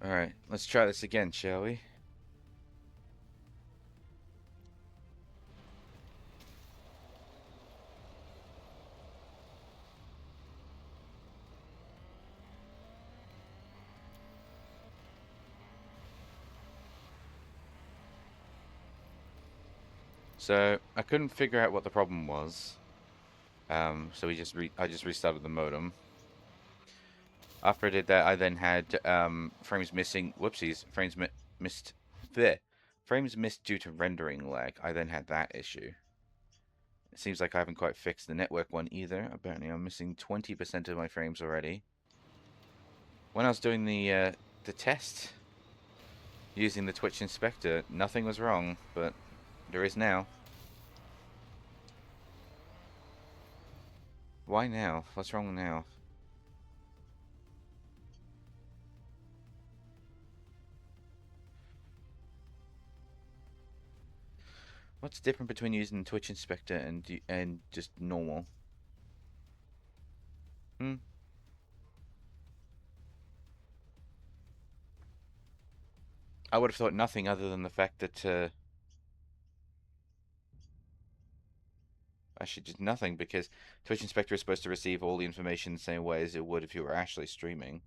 Alright, let's try this again, shall we? So, I couldn't figure out what the problem was. So I just restarted the modem. After I did that, I then had frames missing. Whoopsies, missed. There, frames missed due to rendering lag. I then had that issue. It seems like I haven't quite fixed the network one either. Apparently, I'm missing 20% of my frames already. When I was doing the test using the Twitch inspector, nothing was wrong, but there is now. Why now? What's wrong now? What's different between using Twitch Inspector and just normal? Hmm. I would have thought nothing other than the fact that actually just nothing because Twitch Inspector is supposed to receive all the information the same way as it would if you were actually streaming.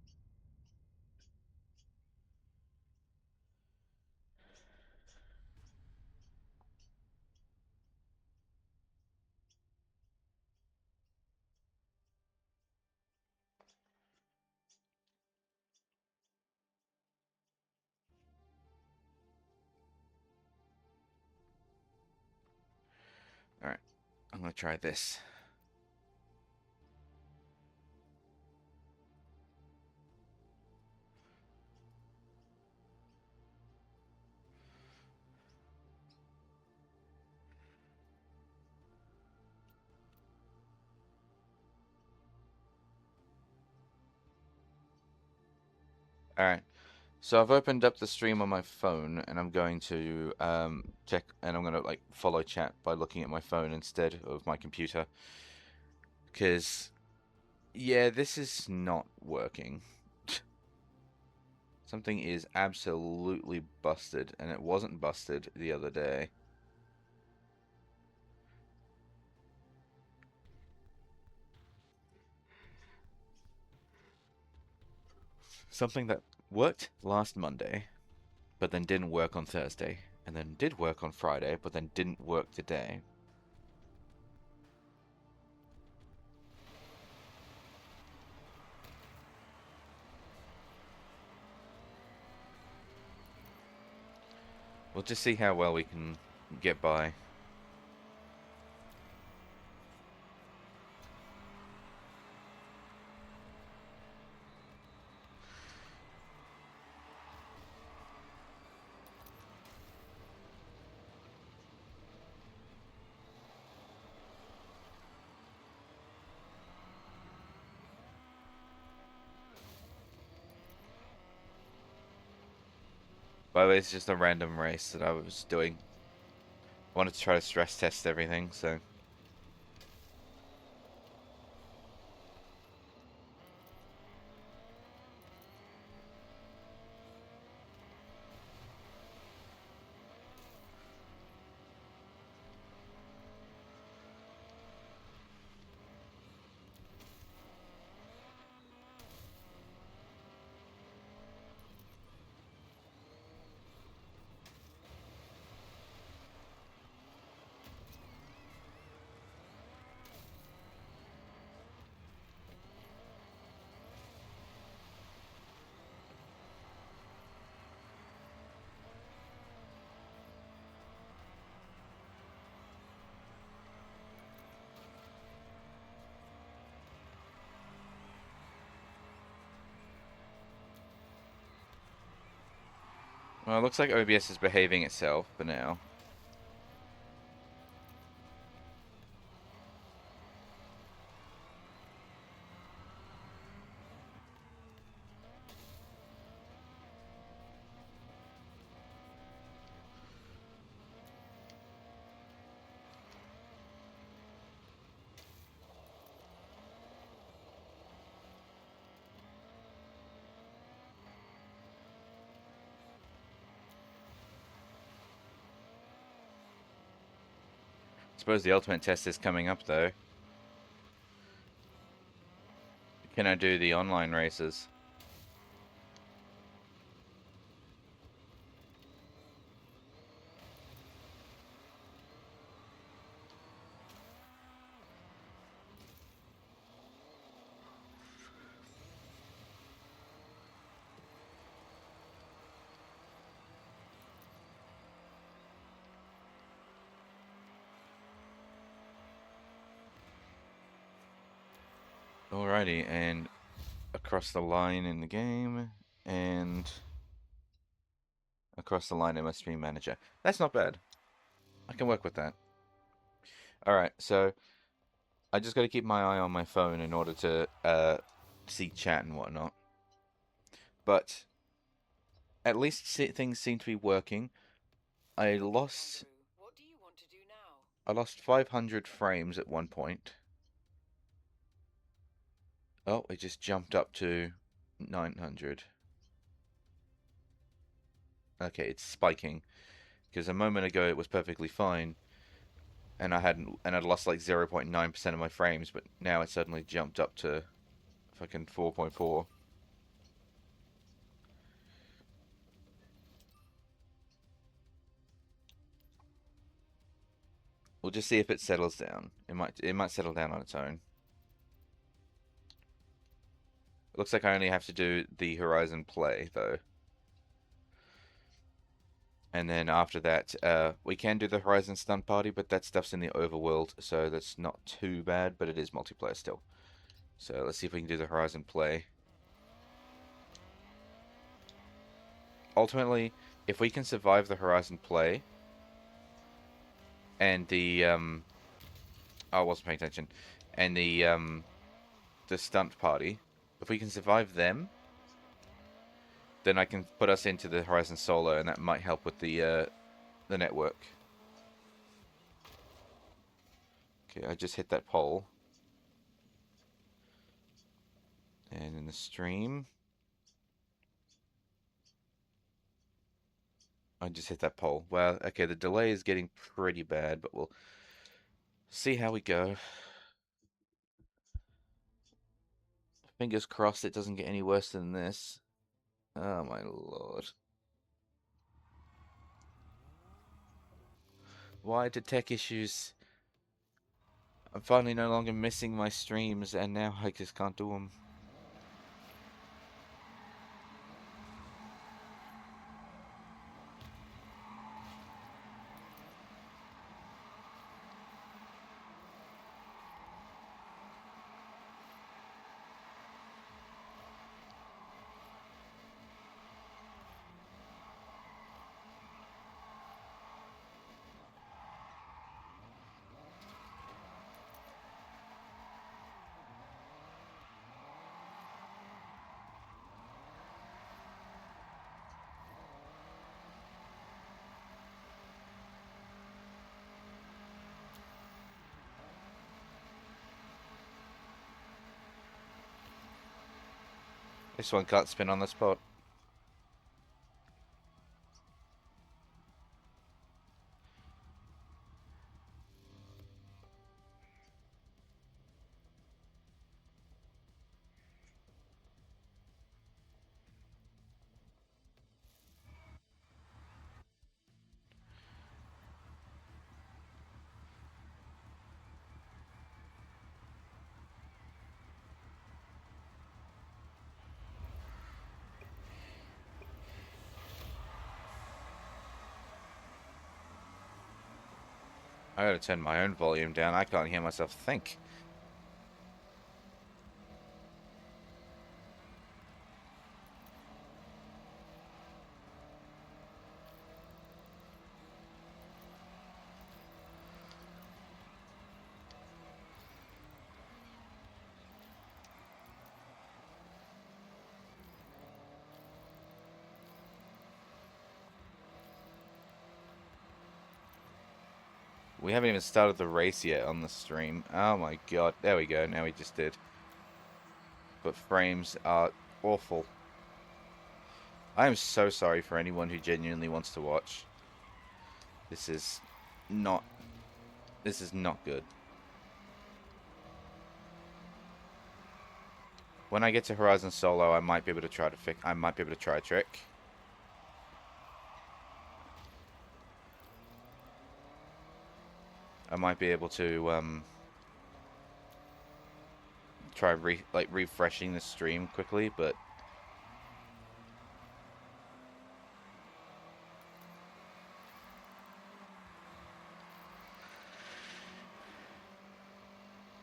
All right, I'm gonna try this. All right. So I've opened up the stream on my phone, and I'm going to check, and I'm gonna like follow chat by looking at my phone instead of my computer, because yeah, this is not working. Something is absolutely busted, and it wasn't busted the other day. Something that worked last Monday, but then didn't work on Thursday, and then did work on Friday, but then didn't work today. We'll just see how well we can get by. By the way, it's just a random race that I was doing. I wanted to try to stress test everything, so. Well, it looks like OBS is behaving itself for now. suppose the ultimate test is coming up, though. Can I do the online races? Alrighty, and across the line in the game, and across the line in my stream manager. That's not bad. I can work with that. Alright, so I just got to keep my eye on my phone in order to see chat and whatnot. But at least things seem to be working. I lost 500 frames at one point. Oh, it just jumped up to 900. Okay, it's spiking because a moment ago it was perfectly fine, and I'd lost like 0.9% of my frames, but now it suddenly jumped up to fucking 4.4. We'll just see if it settles down. It might settle down on its own. It looks like I only have to do the Horizon play though. And then after that, we can do the Horizon Stunt Party, but that stuff's in the overworld, so that's not too bad, but it is multiplayer still. So let's see if we can do the Horizon play. Ultimately, if we can survive the Horizon play, and the, I wasn't paying attention, and the Stunt Party, if we can survive them, then I can put us into the Horizon Solo, and that might help with the network. Okay, I just hit that pole. And in the stream, I just hit that pole. Well, okay, the delay is getting pretty bad, but we'll see how we go. Fingers crossed it doesn't get any worse than this. Oh my lord. Why did tech issues? I'm finally no longer missing my streams, and now I just can't do them. This one can't spin on the spot. I gotta turn my own volume down. I can't hear myself think. We haven't even started the race yet on the stream. Oh my god. There we go. Now we just did. But frames are awful. I am so sorry for anyone who genuinely wants to watch. This is not This is not good. When I get to Horizon Solo, I might be able to try to fix. I might be able to try a trick. I might be able to try refreshing the stream quickly, but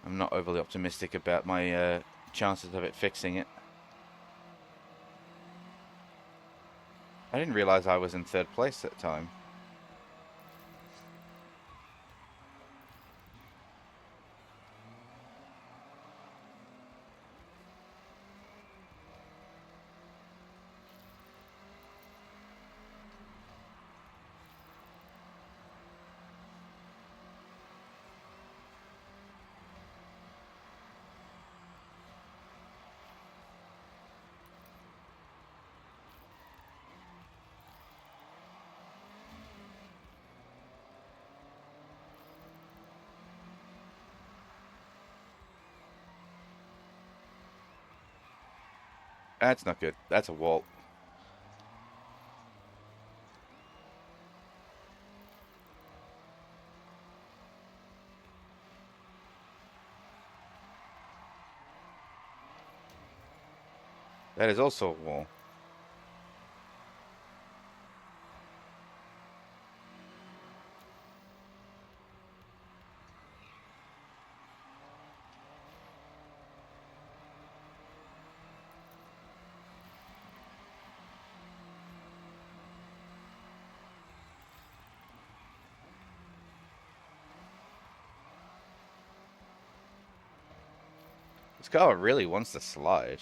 I'm not overly optimistic about my chances of it fixing it. I didn't realize I was in third place at the time. That's not good. That's a wall. That is also a wall. This car really wants to slide.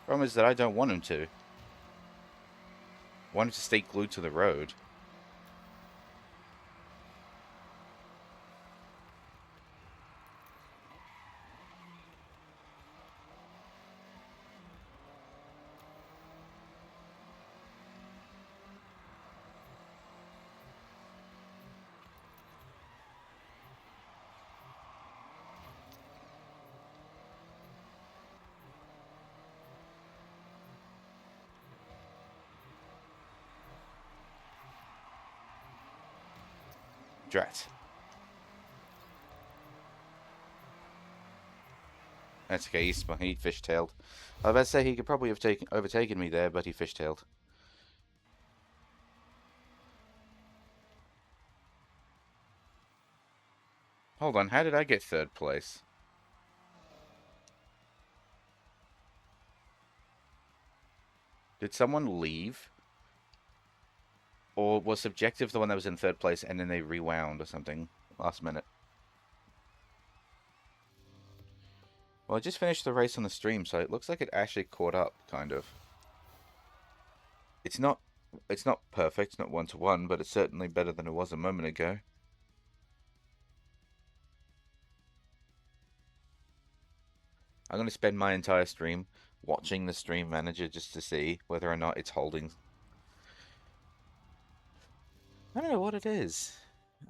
Problem is that I don't want him to. I want him to stay glued to the road. Drat. That's okay, he fishtailed. I was about to say he could probably have overtaken me there, but he fishtailed. Hold on, how did I get third place? Did someone leave? Or was Subjective the one that was in third place and then they rewound or something last minute? Well, I just finished the race on the stream, so it looks like it actually caught up, kind of. It's not perfect, not one-to-one, but it's certainly better than it was a moment ago. I'm going to spend my entire stream watching the stream manager just to see whether or not it's holding. I don't know what it is.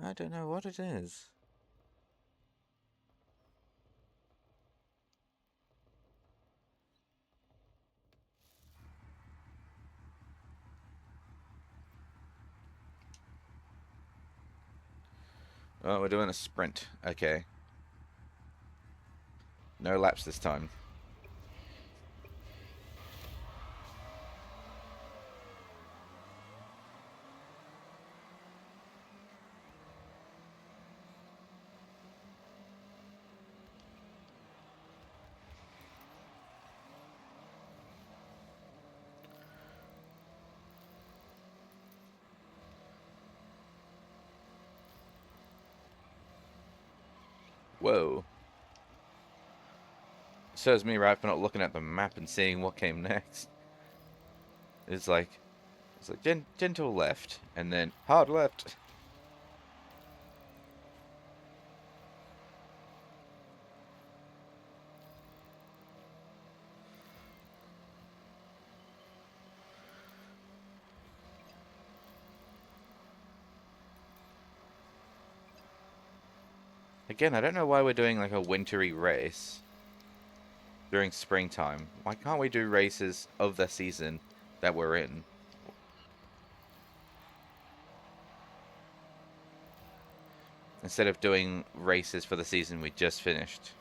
I don't know what it is. Oh, we're doing a sprint. Okay. No laps this time. Whoa. Serves me right for not looking at the map and seeing what came next. It's like gentle left and then hard left. Again, I don't know why we're doing like a wintry race during springtime. Why can't we do races of the season that we're in? Instead of doing races for the season we just finished.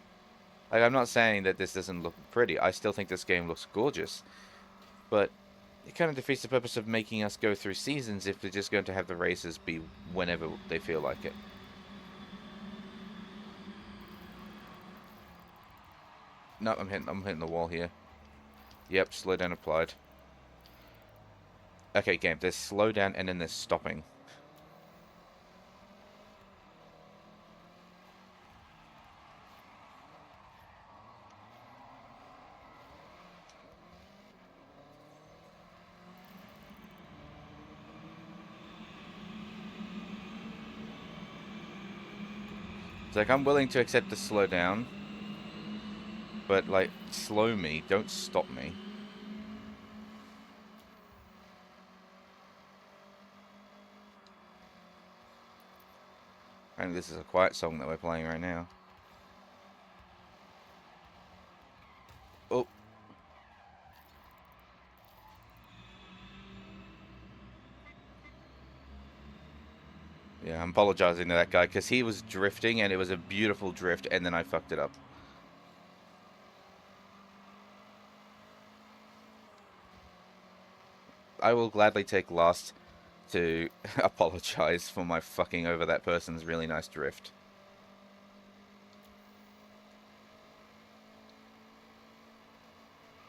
Like, I'm not saying that this doesn't look pretty. I still think this game looks gorgeous. But it kind of defeats the purpose of making us go through seasons if they're just going to have the races be whenever they feel like it. No, I'm hitting the wall here. Yep, slow down applied. Okay, game, there's slow down and then there's stopping. It's like, I'm willing to accept the slow down, but, like, slow me, don't stop me. And this is a quiet song that we're playing right now. Oh. Yeah, I'm apologizing to that guy, because he was drifting, and it was a beautiful drift, and then I fucked it up. I will gladly take last to apologize for my fucking over that person's really nice drift.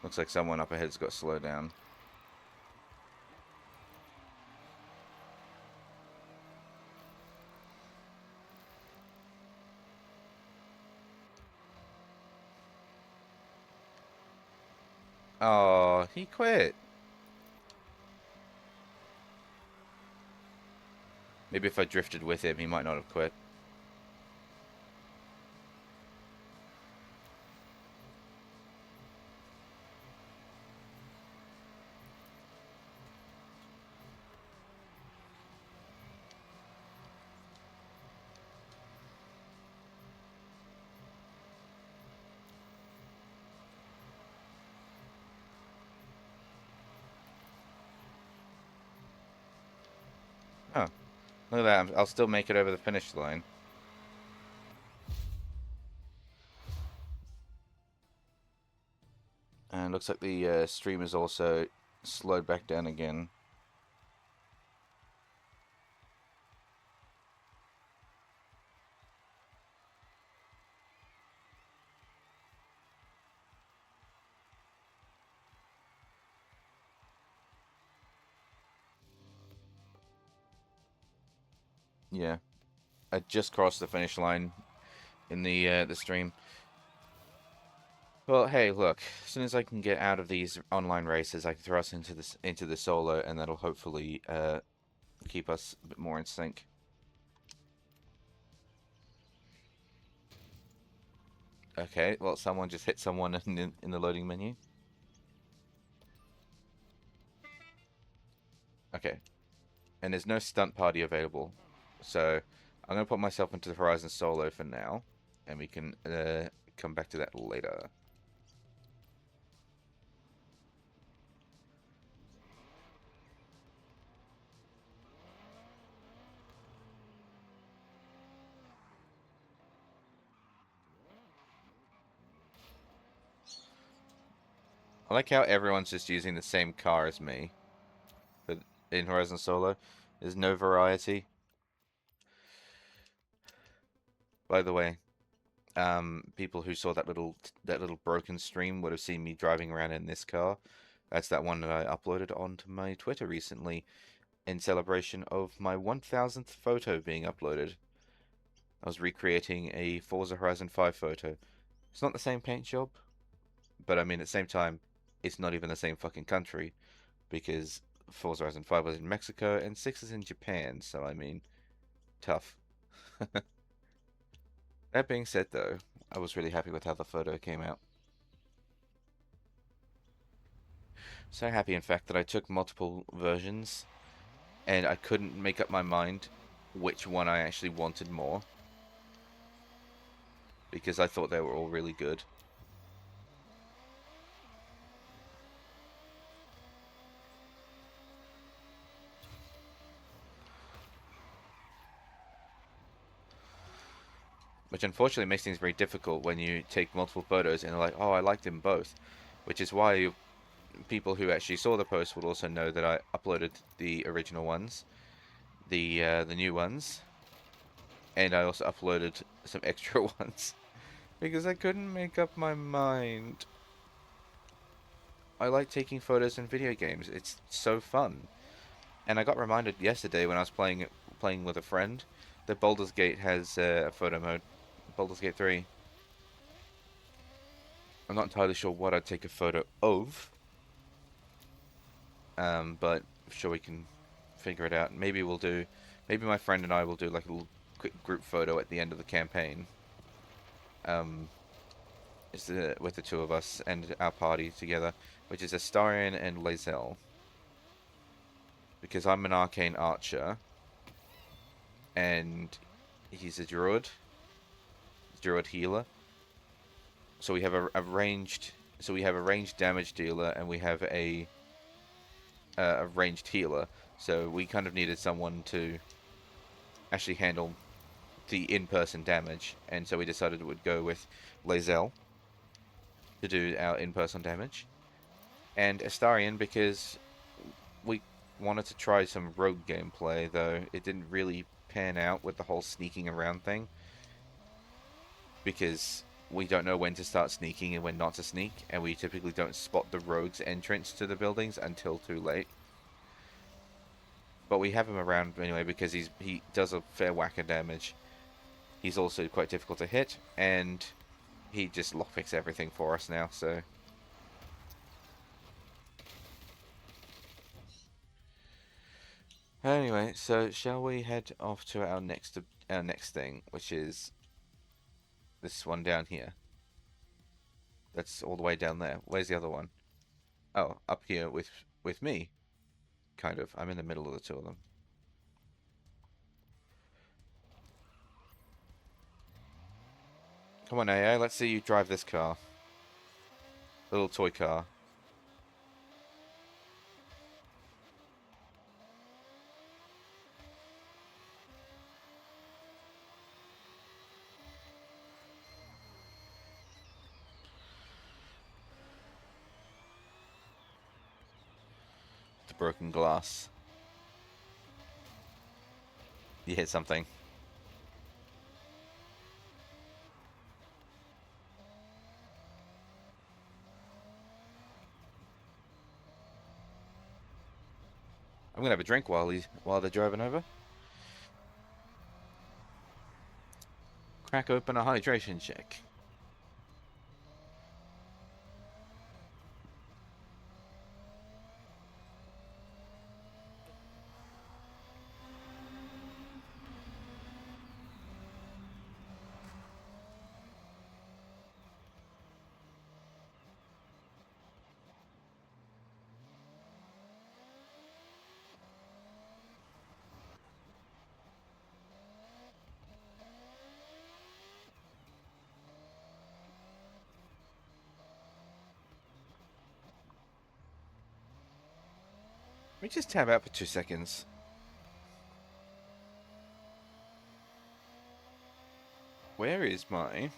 Looks like someone up ahead's got slowed down. Oh, he quit. Maybe if I drifted with him, he might not have quit. Oh, look at that. I'll still make it over the finish line. And looks like the stream is also slowed back down again. Yeah, I just crossed the finish line in the stream. Well, hey, look. As soon as I can get out of these online races, I can throw us into the solo, and that'll hopefully keep us a bit more in sync. Okay, well, someone just hit someone in the loading menu. Okay, and there's no stunt party available, so I'm gonna put myself into the Horizon solo for now, and we can come back to that later. I like how everyone's just using the same car as me, but in Horizon Solo, there's no variety. By the way, people who saw that little broken stream would have seen me driving around in this car. That's that one that I uploaded onto my Twitter recently in celebration of my 1000th photo being uploaded. I was recreating a Forza Horizon 5 photo. It's not the same paint job, but I mean at the same time, it's not even the same fucking country because Forza Horizon 5 was in Mexico and 6 is in Japan, so I mean, tough. That being said, though, I was really happy with how the photo came out. So happy, in fact, that I took multiple versions and I couldn't make up my mind which one I actually wanted more. because I thought they were all really good. Which unfortunately makes things very difficult when you take multiple photos and they're like, oh, I liked them both. Which is why people who actually saw the post would also know that I uploaded the original ones, the new ones, and I also uploaded some extra ones because I couldn't make up my mind. I like taking photos in video games. It's so fun. And I got reminded yesterday when I was playing with a friend that Baldur's Gate has a photo mode. Baldur's Gate 3. I'm not entirely sure what I'd take a photo of, but I'm sure we can figure it out. Maybe my friend and I will do like a little quick group photo at the end of the campaign. Um, with the two of us and our party together, which is Astarion and Lae'zel. Because I'm an arcane archer, and he's a druid healer. So we have a ranged, damage dealer, and we have a ranged healer. So we kind of needed someone to actually handle the in-person damage, and so we decided we would go with Lae'zel to do our in-person damage, and Astarion because we wanted to try some rogue gameplay, though it didn't really pan out with the whole sneaking around thing, because we don't know when to start sneaking and when not to sneak, and we typically don't spot the rogue's entrance to the buildings until too late. But we have him around anyway because he does a fair whack of damage. He's also quite difficult to hit, and he just lockpicks everything for us now, so... Anyway, so shall we head off to our next thing, which is this one down here. That's all the way down there. Where's the other one? Oh, up here with me. Kind of. I'm in the middle of the two of them. Come on, AA, let's see you drive this car. Little toy car. The broken glass. You hit something. I'm gonna have a drink while they're driving over. Crack open a hydration check. Let me just tab out for 2 seconds. Where is my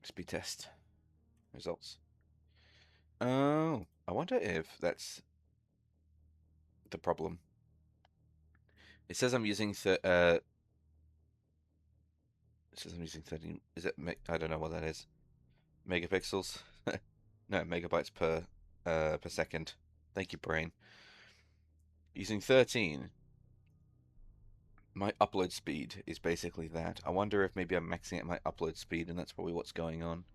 speed test results? Oh, I wonder if that's the problem. It says I'm using it says I'm using 13. Is it? I don't know what that is. Megapixels? No, megabytes per second. Thank you, brain. Using 13. My upload speed is basically that. I wonder if maybe I'm maxing out my upload speed, and that's probably what's going on.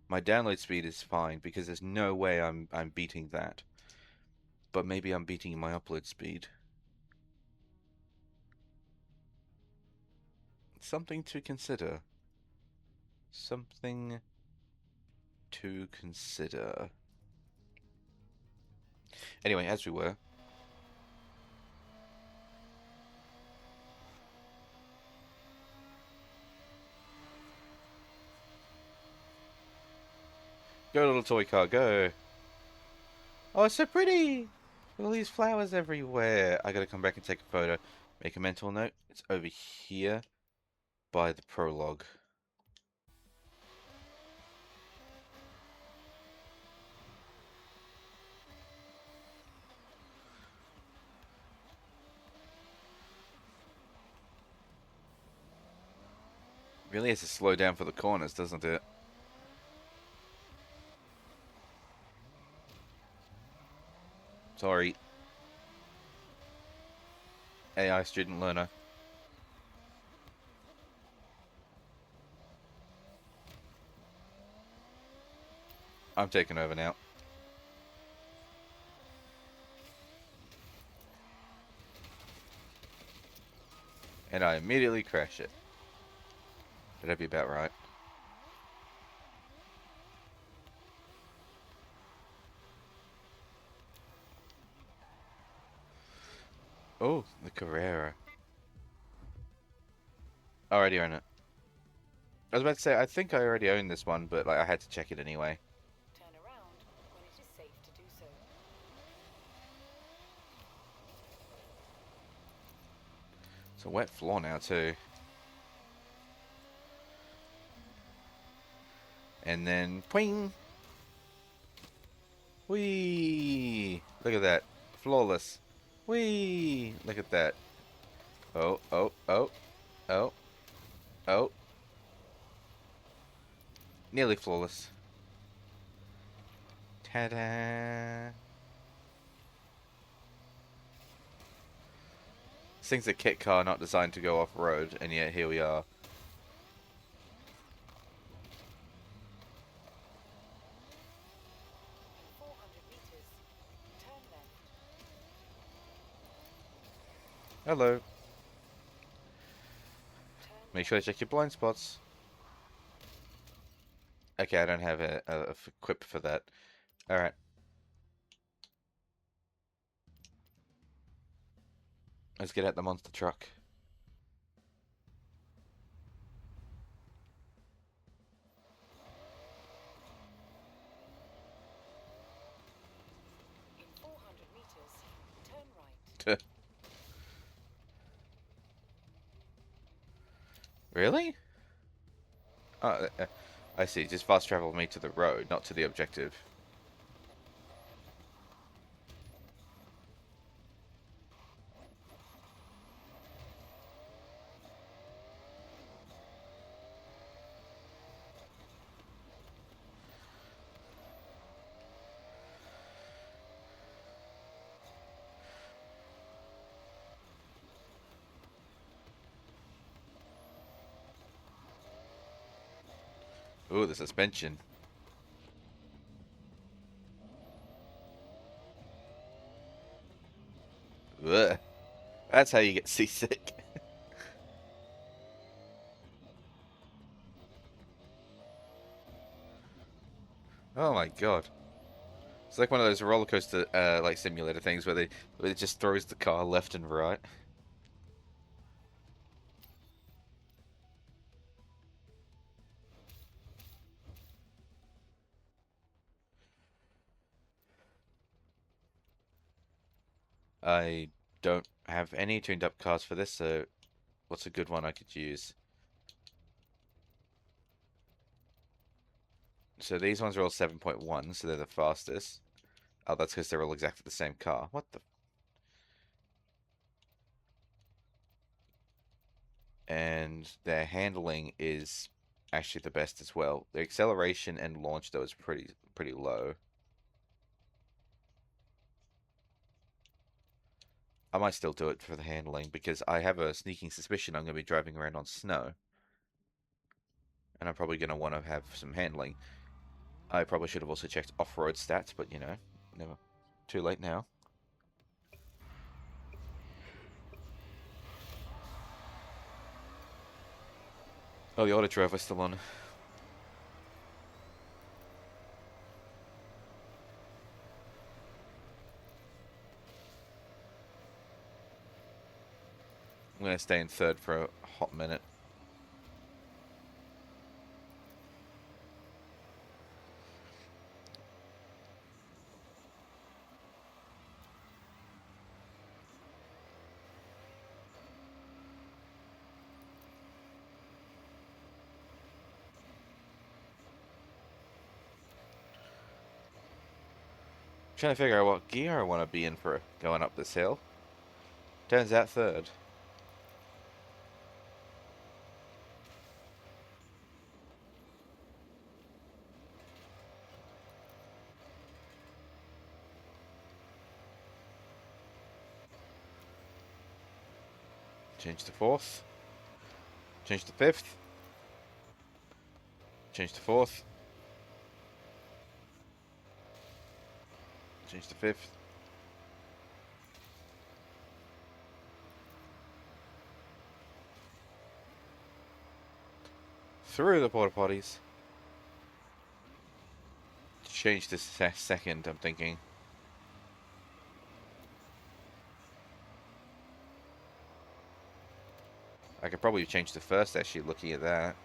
My download speed is fine because there's no way I'm beating that. But maybe I'm beating my upload speed. Something to consider. Something to consider. Anyway, as we were. Go, little toy car, go. Oh, it's so pretty. Look at all these flowers everywhere. I gotta come back and take a photo. Make a mental note. It's over here by the prologue. Really has to slow down for the corners, doesn't it? Sorry, AI student learner. I'm taking over now. And I immediately crash it. That'd be about right. Oh, the Carrera. I already own it. I was about to say, I think I already own this one, but like I had to check it anyway. Turn around when it is safe to do so. It's a wet floor now too. And then, pwing! Whee! Look at that. Flawless. Whee! Look at that. Oh, oh, oh, oh, oh. Nearly flawless. Ta-da! This thing's a kit car not designed to go off-road, and yet here we are. In 400 meters, turn left. Hello. Turn Make left. sure to check your blind spots. Okay, I don't have a equip for that. Alright. Let's get out the monster truck. In 400 meters, turn right. Really? Oh, I see. Just fast travel me to the road, not to the objective. Ooh, the suspension. Ugh. That's how you get seasick. Oh my god. It's like one of those roller coaster like simulator things where it just throws the car left and right. I don't have any tuned up cars for this, so what's a good one I could use? So these ones are all 7.1, so they're the fastest. Oh, that's because they're all exactly the same car. What the? And their handling is actually the best as well. Their acceleration and launch though is pretty low. I might still do it for the handling because I have a sneaking suspicion I'm going to be driving around on snow, and I'm probably going to want to have some handling. I probably should have also checked off-road stats, but you know, never too late now. Oh, the auto driver's still on. I'm going to stay in third for a hot minute. Trying to figure out what gear I want to be in for going up this hill. Turns out third. Change to fourth. Change to fifth. Change to fourth. Change to fifth. Through the porta potties. Change to second, I'm thinking. I could probably change to first, actually, looking at that.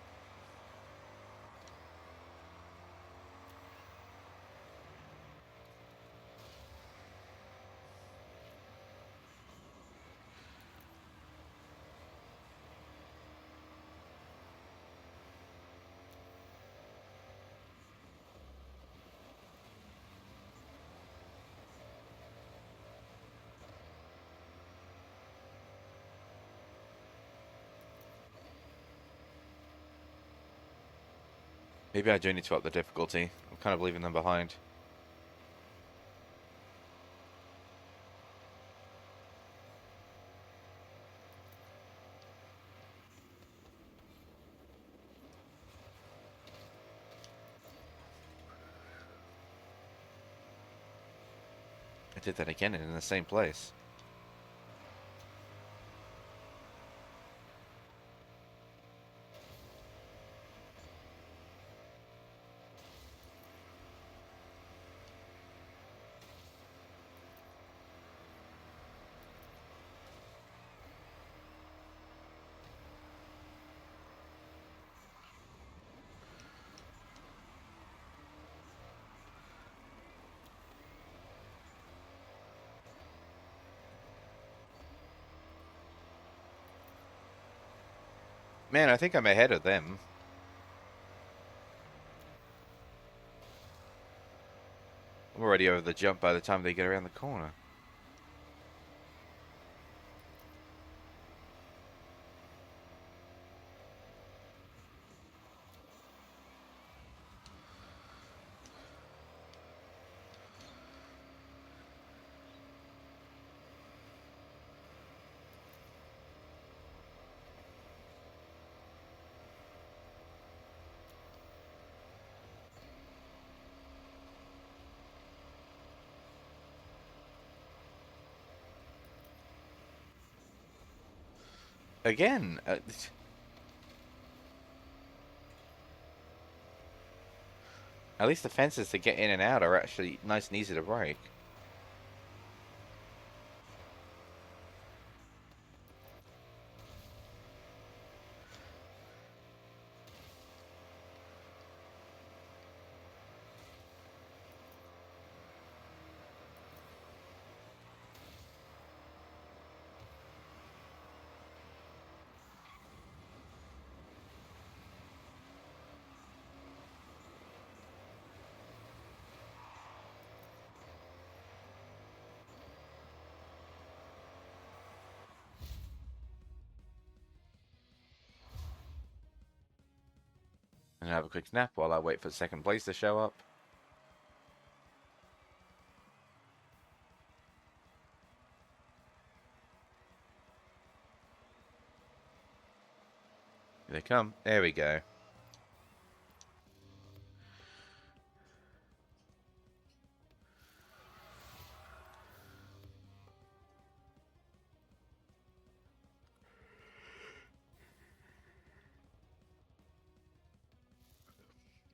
Maybe I do need to up the difficulty. I'm kind of leaving them behind. I did that again and in the same place. Man, I think I'm ahead of them. I'm already over the jump by the time they get around the corner. Again, at least the fences to get in and out are actually nice and easy to break. And have a quick nap while I wait for second place to show up. Here they come. There we go.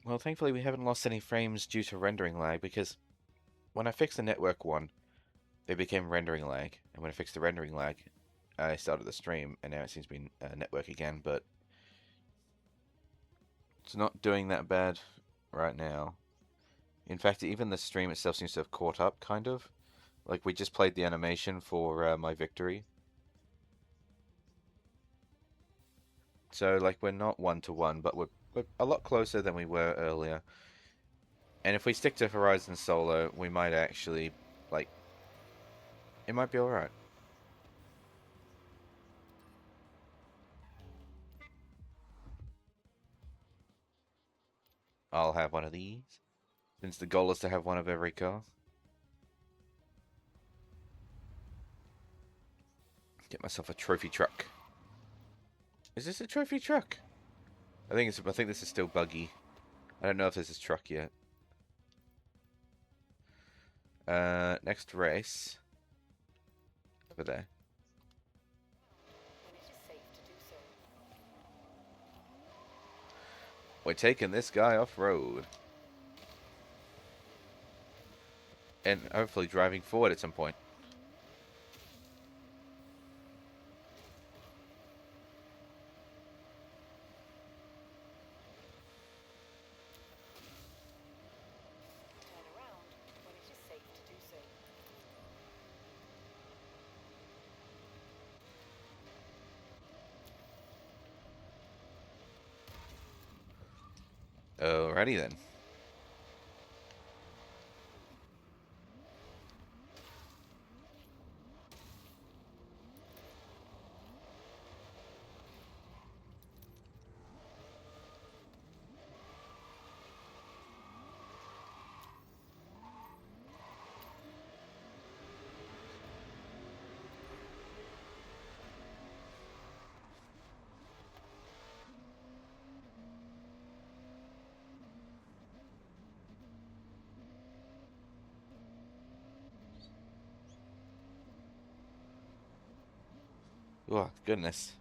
Well, thankfully we haven't lost any frames due to rendering lag, because when I fixed the network one, it became rendering lag. And when I fixed the rendering lag, I started the stream, and now it seems to be network again, but it's not doing that bad right now. In fact, even the stream itself seems to have caught up, kind of. Like, we just played the animation for my victory. So, like, we're not one-to-one, but we're a lot closer than we were earlier. And if we stick to Horizon Solo, we might actually, like, it might be alright. I'll have one of these, since the goal is to have one of every car. Get myself a trophy truck. Is this a trophy truck? I think this is still buggy. I don't know if this is truck yet. Next race. Over there. when it is safe to do so. We're taking this guy off-road. And hopefully driving forward at some point. Turn around when it is safe to do so. Alrighty then. Oh, goodness.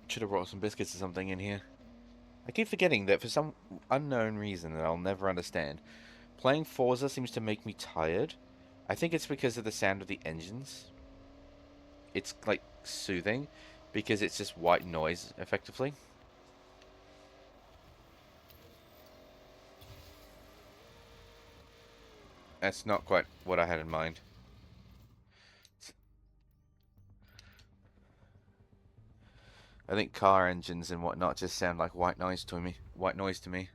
Should have brought some biscuits or something in here. I keep forgetting that for some unknown reason that I'll never understand, playing Forza seems to make me tired. I think it's because of the sound of the engines. It's, like, soothing, because it's just white noise, effectively. That's not quite what I had in mind. I think car engines and whatnot just sound like white noise to me. White noise to me.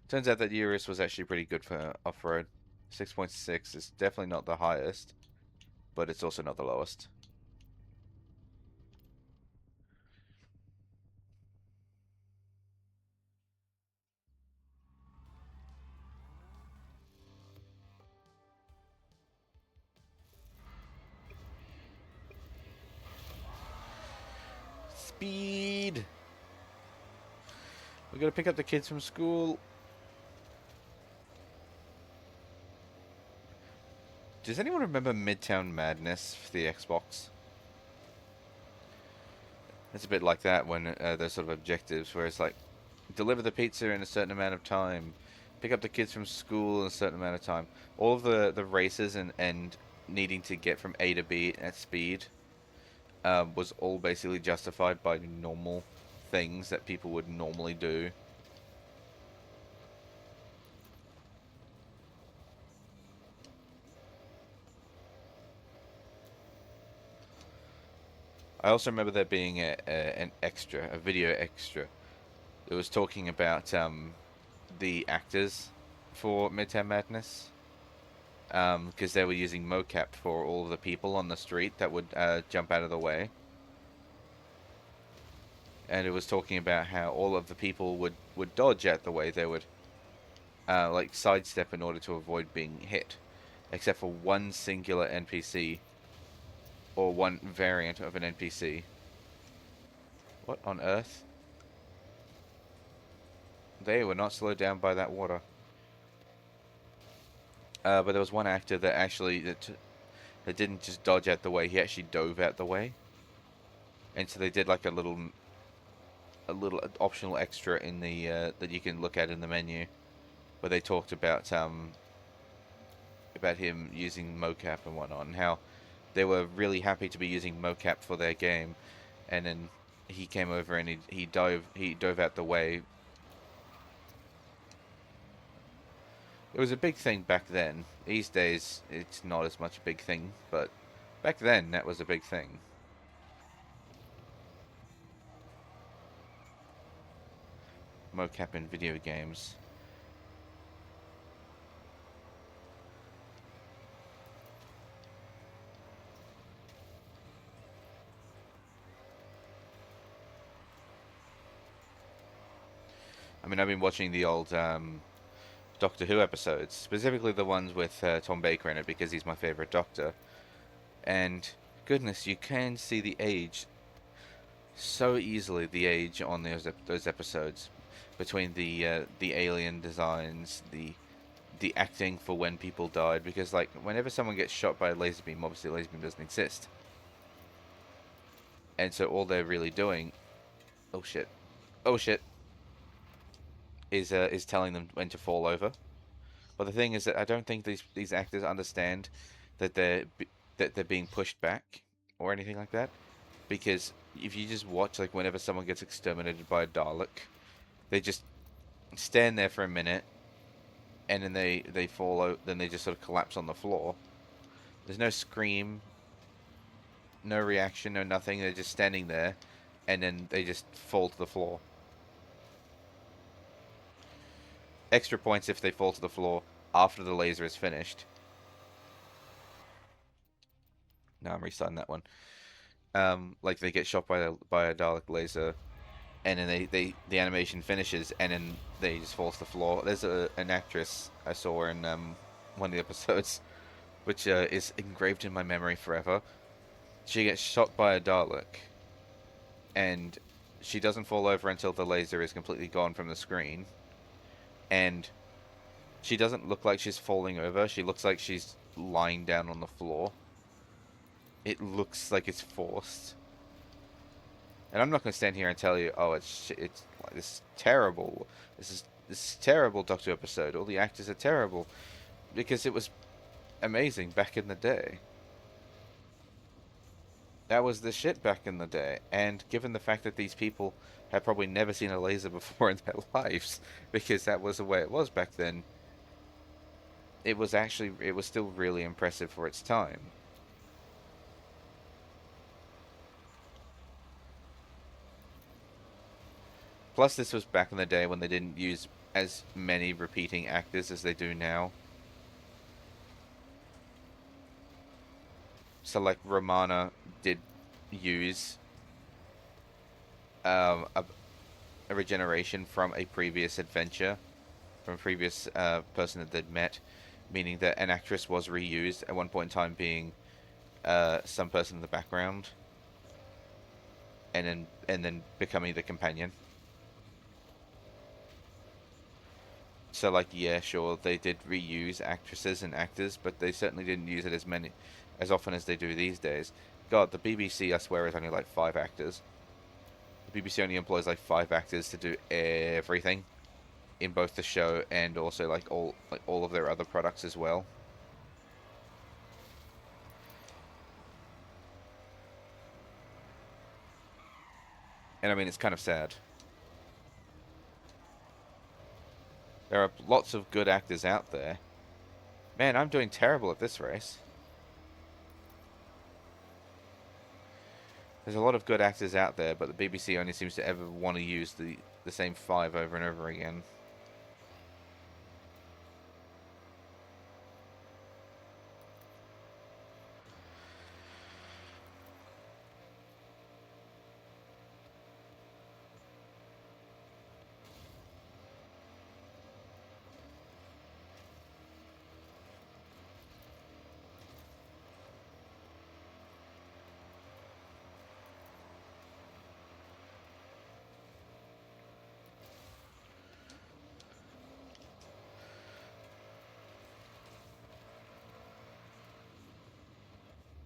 Turns out that Urus was actually pretty good for off-road. 6.6 is definitely not the highest, but it's also not the lowest. Speed! We gotta pick up the kids from school. Does anyone remember Midtown Madness for the Xbox? It's a bit like that when there's sort of objectives where it's like, deliver the pizza in a certain amount of time, pick up the kids from school in a certain amount of time. All of the races and needing to get from A to B at speed was all basically justified by normal things that people would normally do. I also remember there being an extra, a video extra, that was talking about the actors for Midtown Madness, because they were using mocap for all of the people on the street that would jump out of the way. And it was talking about how all of the people would dodge out the way. They would like sidestep in order to avoid being hit, except for one singular NPC or one variant of an NPC. What on earth? They were not slowed down by that water. But there was one actor that actually that didn't just dodge out the way. He actually dove out the way, and so they did like a little optional extra in the that you can look at in the menu, where they talked about him using mocap and whatnot, and how they were really happy to be using mocap for their game, and then he came over and he dove out the way. It was a big thing back then. These days, it's not as much a big thing, but Back then, that was a big thing. Mocap in video games. I mean, I've been watching the old Doctor Who episodes, specifically the ones with Tom Baker in it, because he's my favorite Doctor. And goodness, you can see the age so easily. The age on those episodes, between the alien designs, the acting for when people died, because like whenever someone gets shot by a laser beam, obviously a laser beam doesn't exist, and so all they're really doing, oh shit, oh shit, is telling them when to fall over. But the thing is that I don't think these actors understand that they're being pushed back or anything like that. Because if you just watch, like whenever someone gets exterminated by a Dalek, they just stand there for a minute, and then they fall out. Then they just sort of collapse on the floor. There's no scream, no reaction, no nothing. They're just standing there, and then they just fall to the floor. Extra points if they fall to the floor after the laser is finished. No, I'm restarting that one. Like they get shot by a Dalek laser, and then the animation finishes, and then they just fall to the floor. There's an actress I saw in one of the episodes, which is engraved in my memory forever. She gets shot by a Dalek, and she doesn't fall over until the laser is completely gone from the screen, and she doesn't look like she's falling over. She looks like she's lying down on the floor. It looks like it's forced. And I'm not going to stand here and tell you, oh, it's like this is terrible. This is terrible Doctor Who episode. All the actors are terrible, because it was amazing back in the day. That was the shit back in the day. And given the fact that these people had probably never seen a laser before in their lives, because that was the way it was back then, it was still really impressive for its time. Plus, this was back in the day when they didn't use as many repeating actors as they do now. So, like, Romana did use a regeneration from a previous adventure, from a previous person that they'd met, meaning that an actress was reused at one point in time, being some person in the background, and then becoming the companion. So, like, yeah, sure, they did reuse actresses and actors, but they certainly didn't use it as often as they do these days. God, the BBC, I swear, is only like 5 actors. The BBC only employs like 5 actors to do everything in both the show and also like all of their other products as well. And I mean, it's kind of sad. There are lots of good actors out there. Man, I'm doing terrible at this race. There's a lot of good actors out there, but the BBC only seems to ever want to use the same 5 over and over again.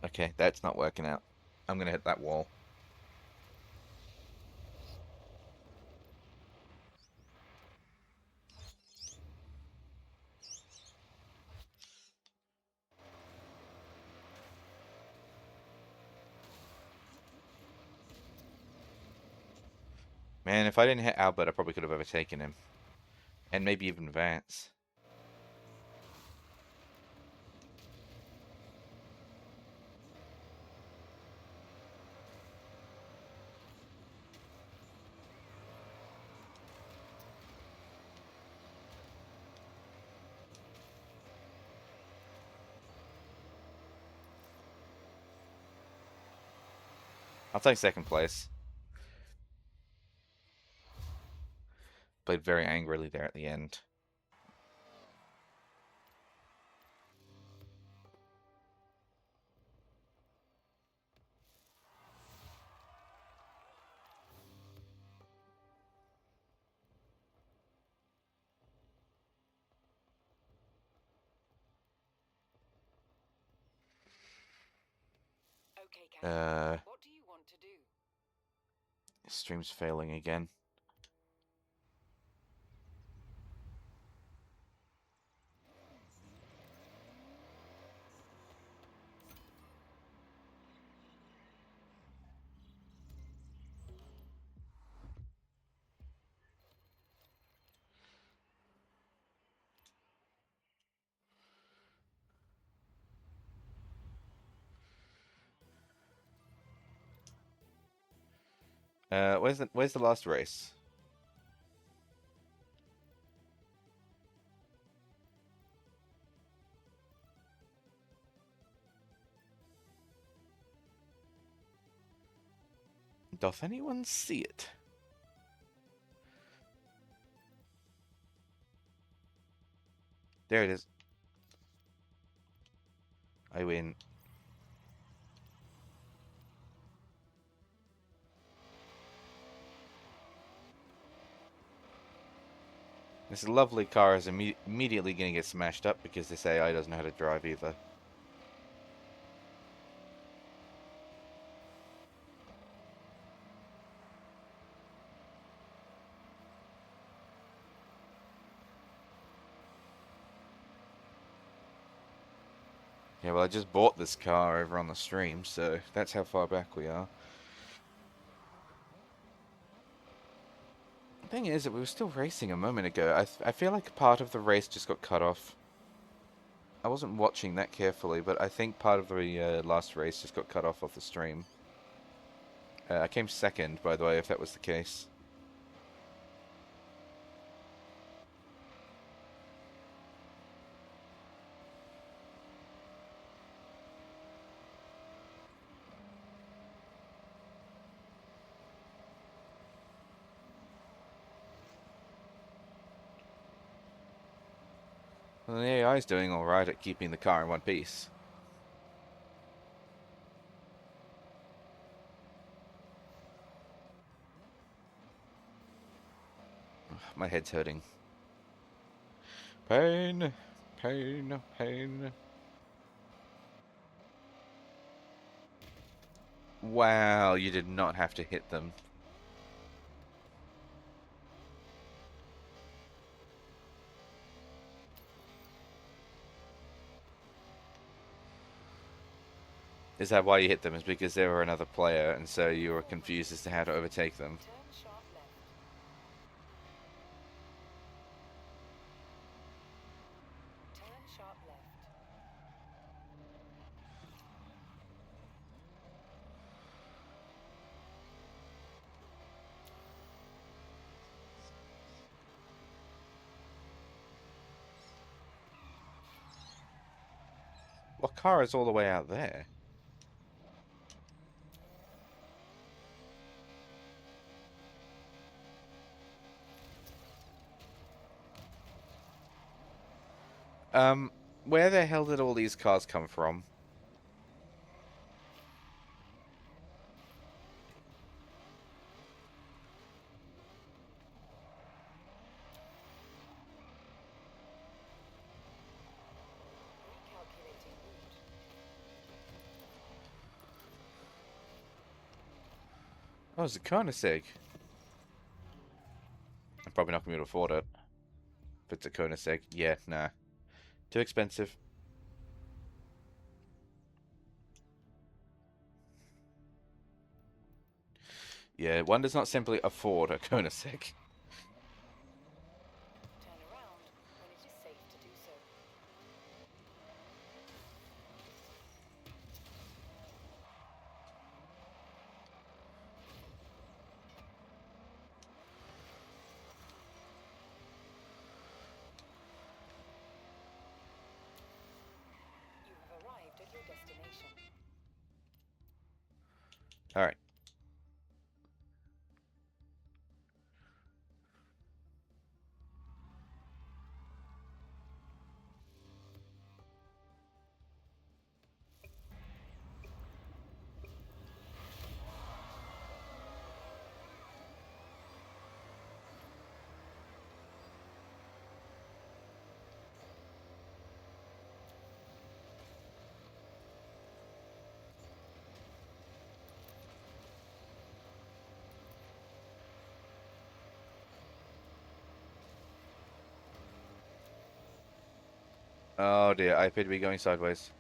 Okay, that's not working out. I'm gonna hit that wall. Man, if I didn't hit Albert, I probably could have overtaken him. And maybe even Vance. I'll take second place. Played very angrily there at the end. Okay, Captain. Uh, What do you want to do? Stream's failing again. Where's the last race? Doth anyone see it? There it is. I win. This lovely car is immediately going to get smashed up because this AI doesn't know how to drive either. Yeah, well, I just bought this car over on the stream, so that's how far back we are. The thing is that we were still racing a moment ago. I feel like part of the race just got cut off. I wasn't watching that carefully, but I think part of the last race just got cut off the stream. I came second, by the way, if that was the case. Well, the AI's doing alright at keeping the car in one piece. My head's hurting. Pain, pain, pain. Wow, you did not have to hit them. Is that why you hit them? Is because they were another player, and so you were confused as to how to overtake them? Turn sharp left. Turn sharp left. What car is all the way out there? Um, where the hell did all these cars come from? Recalculating route. Oh, it's a Koenigsegg. I'm probably not going to be able to afford it. If it's a Koenigsegg, yeah, nah. Too expensive. Yeah, one does not simply afford a Koenigsegg. Turn around when it is safe to do so. You have arrived at your destination. Alright. Oh dear, I appear to be going sideways.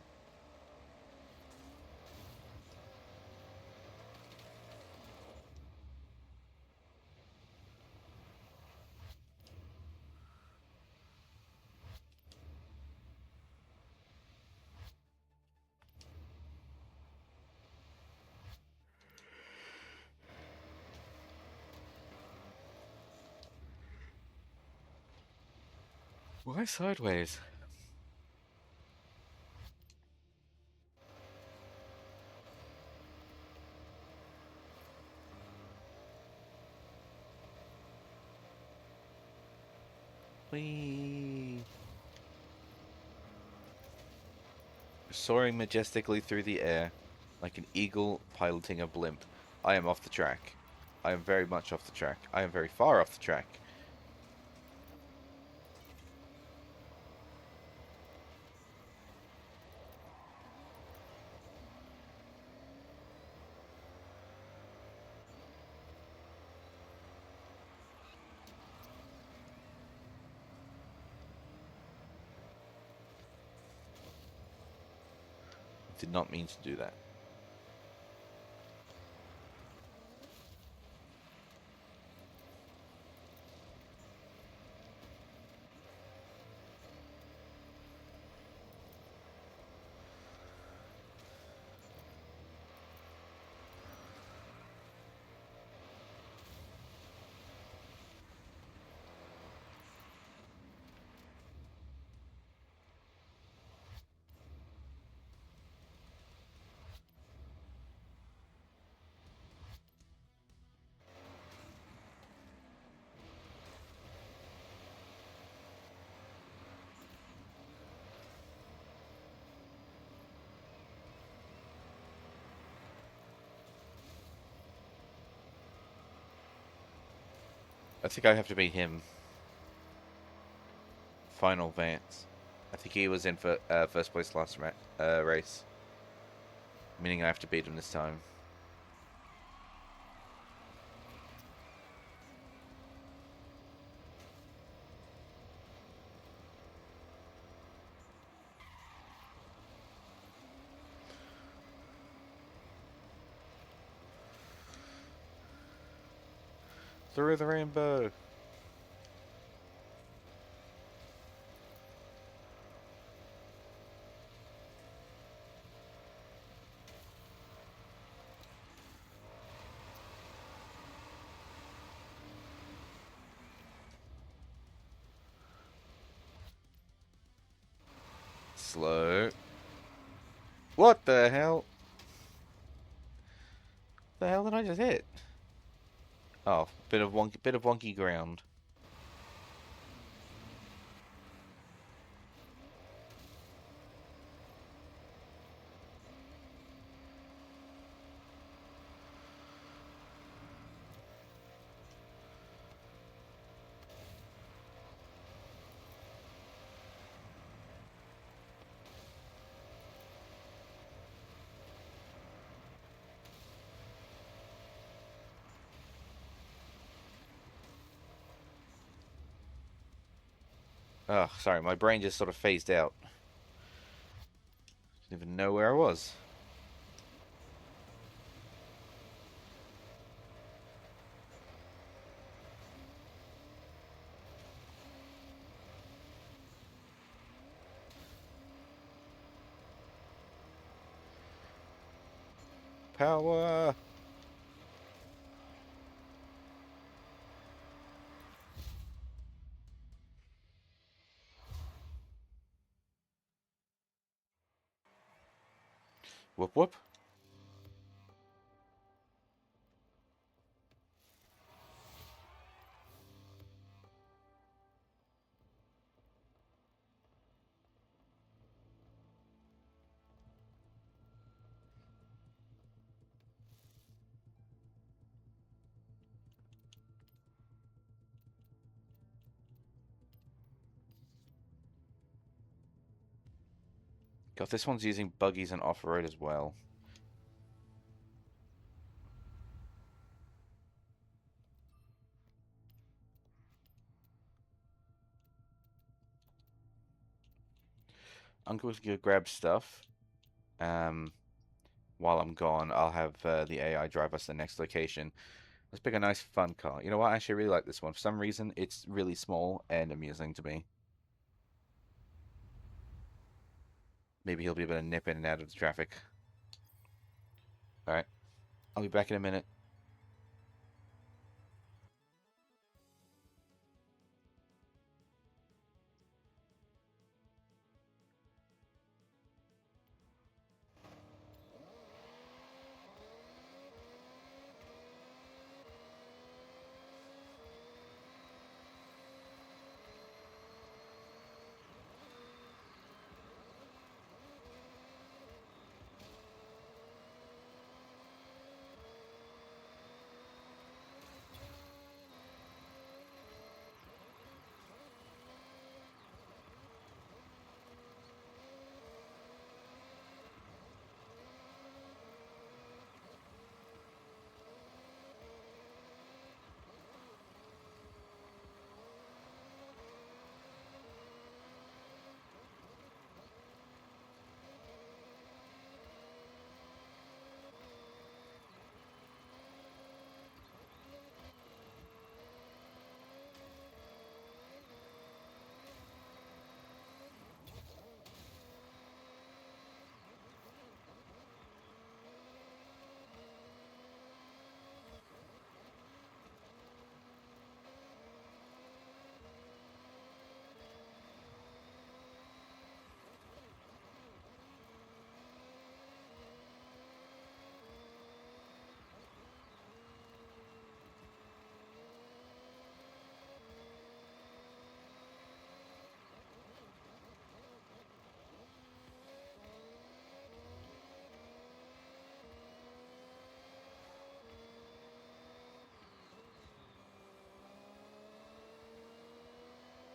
Why sideways? Whee! Soaring majestically through the air, like an eagle piloting a blimp. I am off the track. I am very much off the track. I am very far off the track. Did not mean to do that. I think I have to beat him. Final Vance. I think he was in for first place last race. Meaning I have to beat him this time. Through the rainbow. Slow. What the hell? The hell did I just hit? Oh, bit of wonky ground. Oh, sorry, my brain just sort of phased out. Didn't even know where I was. Power! Whoop whoop. God, this one's using buggies and off-road as well. I'm going to go grab stuff. Um, while I'm gone, I'll have the AI drive us to the next location. Let's pick a nice, fun car. You know what? I actually really like this one. For some reason, it's really small and amusing to me. Maybe he'll be able to nip in and out of the traffic. All right, I'll be back in a minute.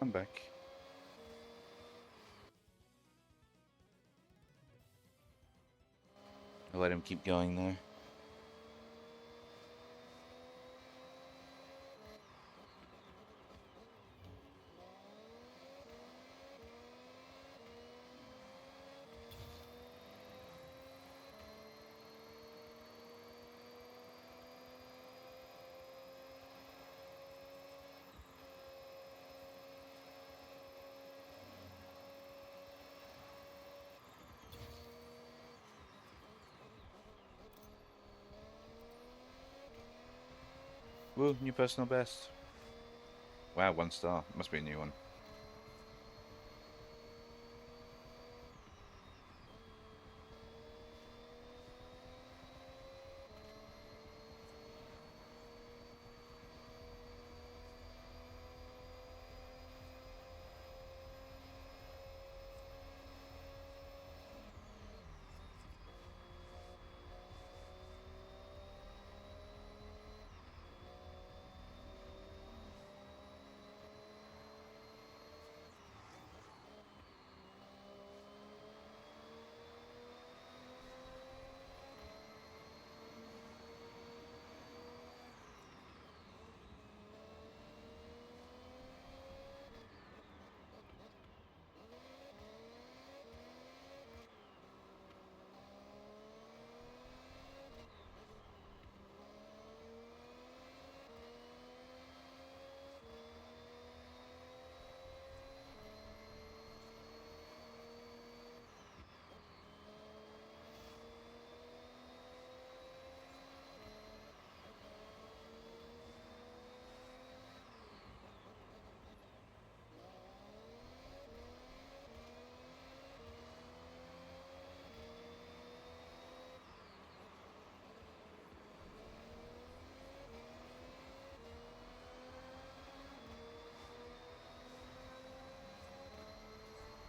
I'm back. I'll let him keep going there. Woo, new personal best. Wow, 1 star. Must be a new one.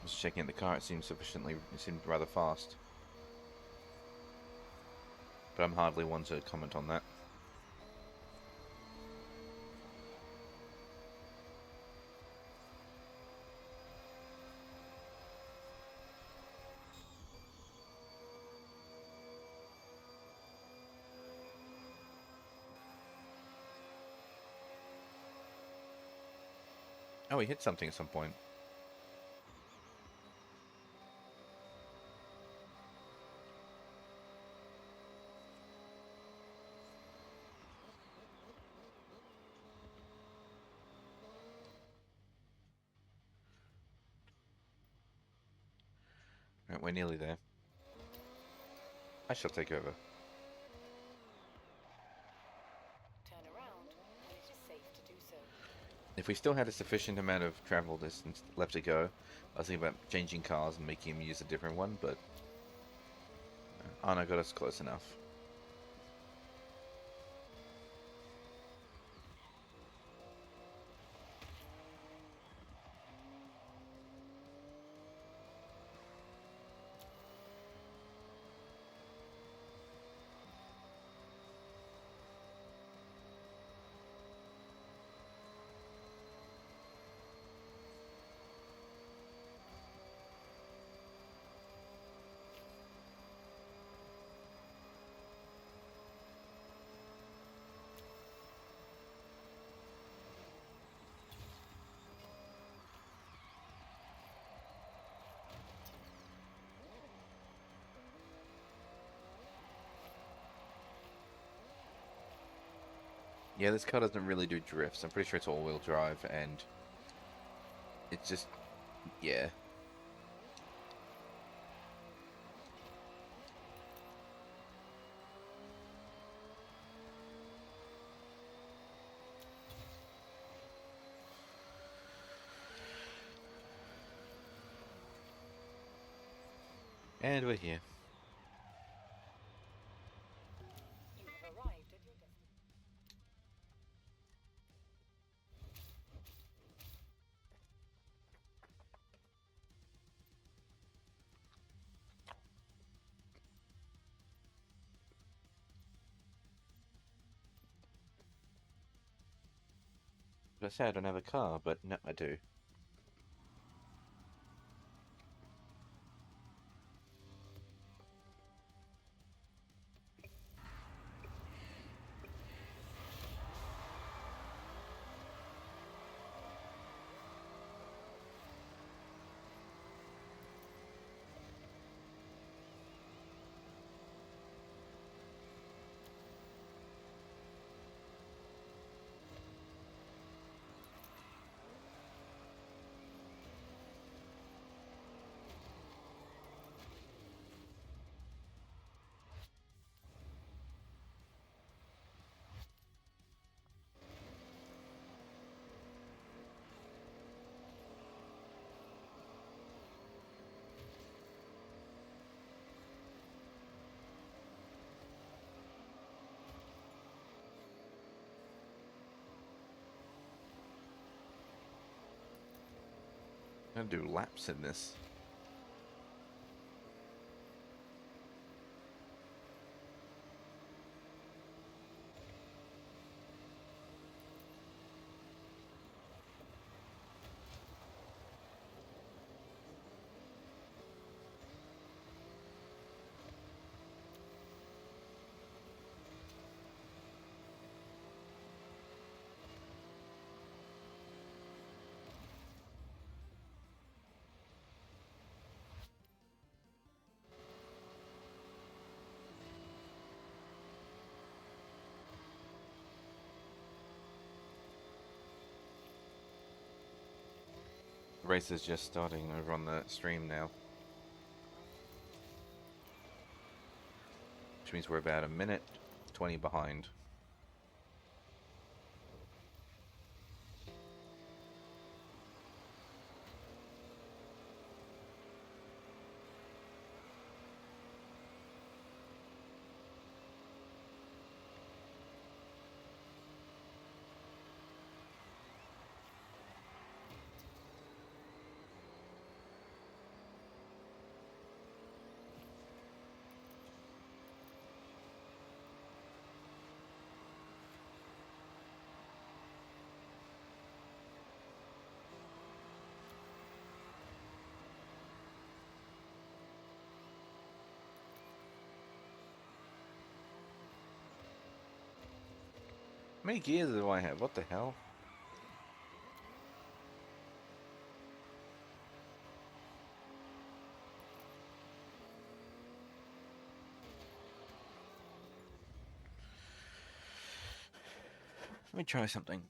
Just checking the car. It seems rather fast. But I'm hardly one to comment on that. Oh, he hit something at some point. Right, we're nearly there. I shall take over. Turn around when it is safe to do so. If we still had a sufficient amount of travel distance left to go, I was thinking about changing cars and making him use a different one, but Anna got us close enough. Yeah, this car doesn't really do drifts. I'm pretty sure it's all-wheel drive, and it's just, yeah. And we're here. You have arrived at your destination. But I say I don't have a car, but no, I do. I'm gonna do laps in this. The race is just starting over on the stream now. Which means we're about a minute 20 behind. How many gears do I have? What the hell? Let me try something.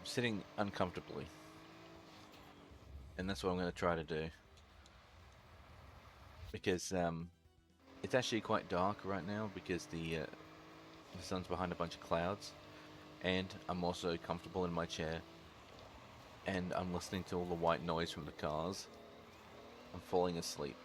sitting uncomfortably, and that's what I'm going to try to do because it's actually quite dark right now because the sun's behind a bunch of clouds, and I'm also comfortable in my chair, and I'm listening to all the white noise from the cars. I'm falling asleep.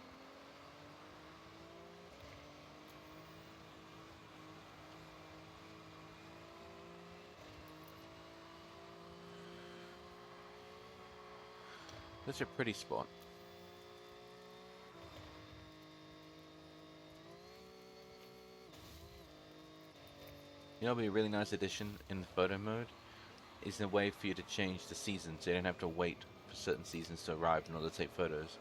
Such a pretty spot. You know, it'll be a really nice addition in the photo mode is a way for you to change the seasons, so you don't have to wait for certain seasons to arrive in order to take photos.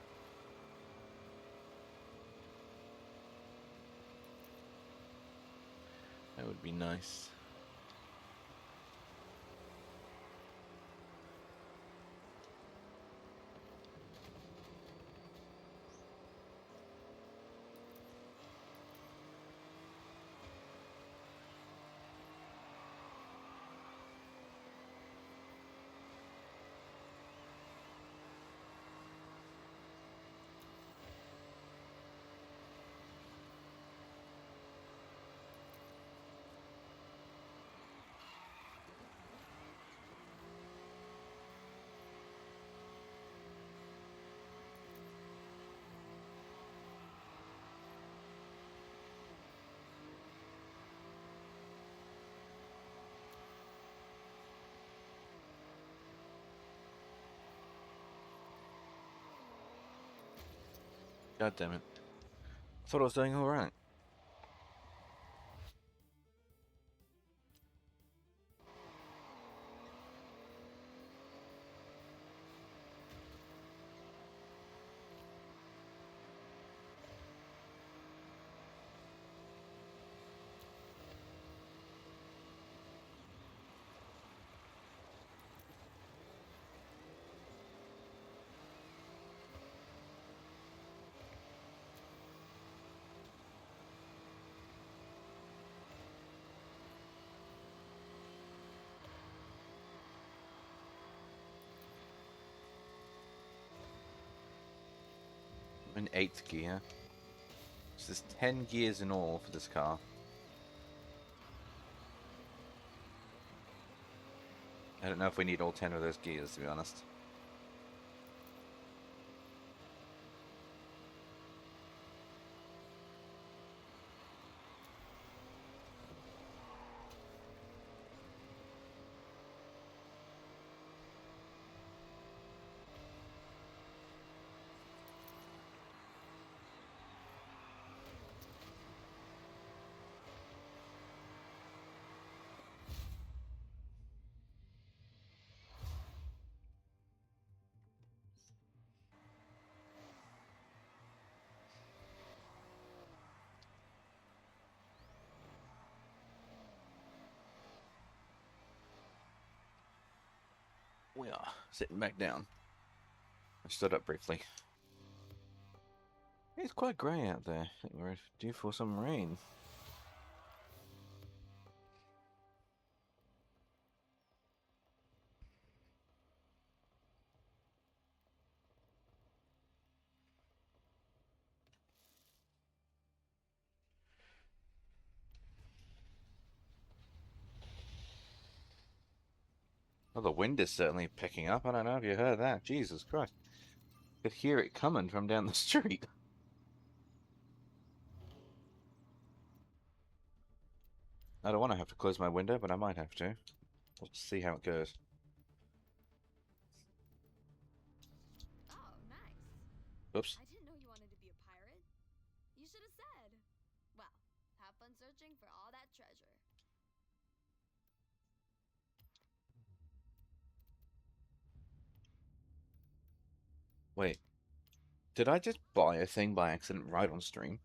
That would be nice. God damn it. Thought I was doing alright. I'm in 8th gear. So there's 10 gears in all for this car. I don't know if we need all 10 of those gears, to be honest. We are sitting back down. I stood up briefly. It's quite grey out there. I think we're due for some rain. Well, the wind is certainly picking up. I don't know if you heard that. Jesus Christ. Could hear it coming from down the street. I don't want to have to close my window, but I might have to. We'll see how it goes. Oh, nice. Oops. I didn't know you wanted to be a pirate. You should have said. Well, have fun searching for all that treasure. Wait. Did I just buy a thing by accident right on stream?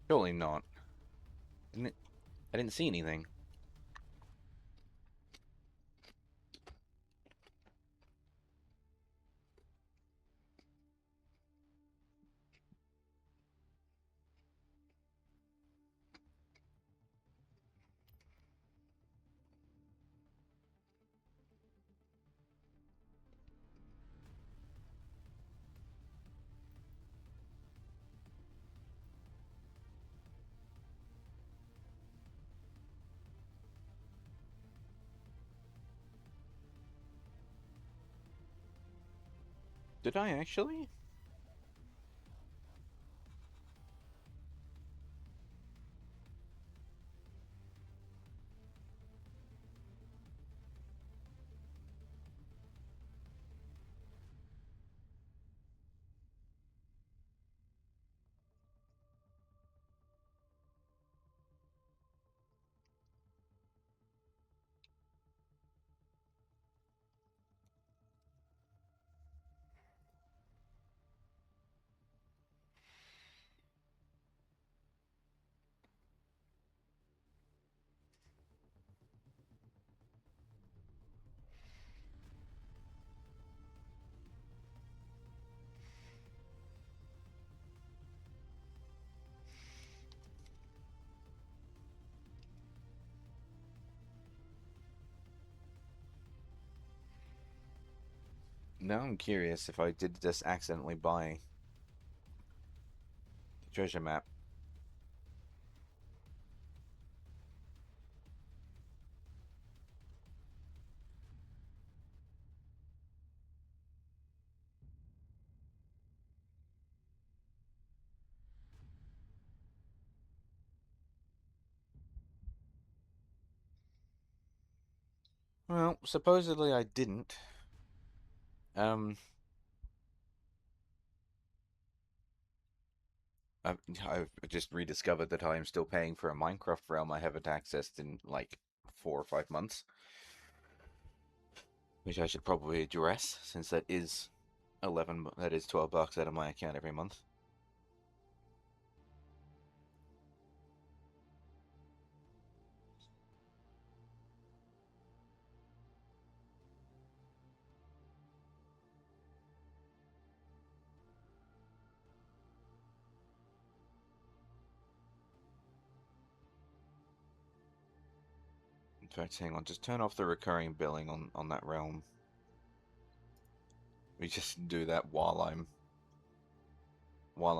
Surely not. Didn't it, I didn't see anything. Did I actually? Now I'm curious if I did just accidentally buy the treasure map. Well, supposedly I didn't. Um, I've just rediscovered that I am still paying for a Minecraft realm I haven't accessed in like 4 or 5 months, which I should probably address since that is that is $12 out of my account every month. In fact, hang on, just turn off the recurring billing on that realm. We just do that while I'm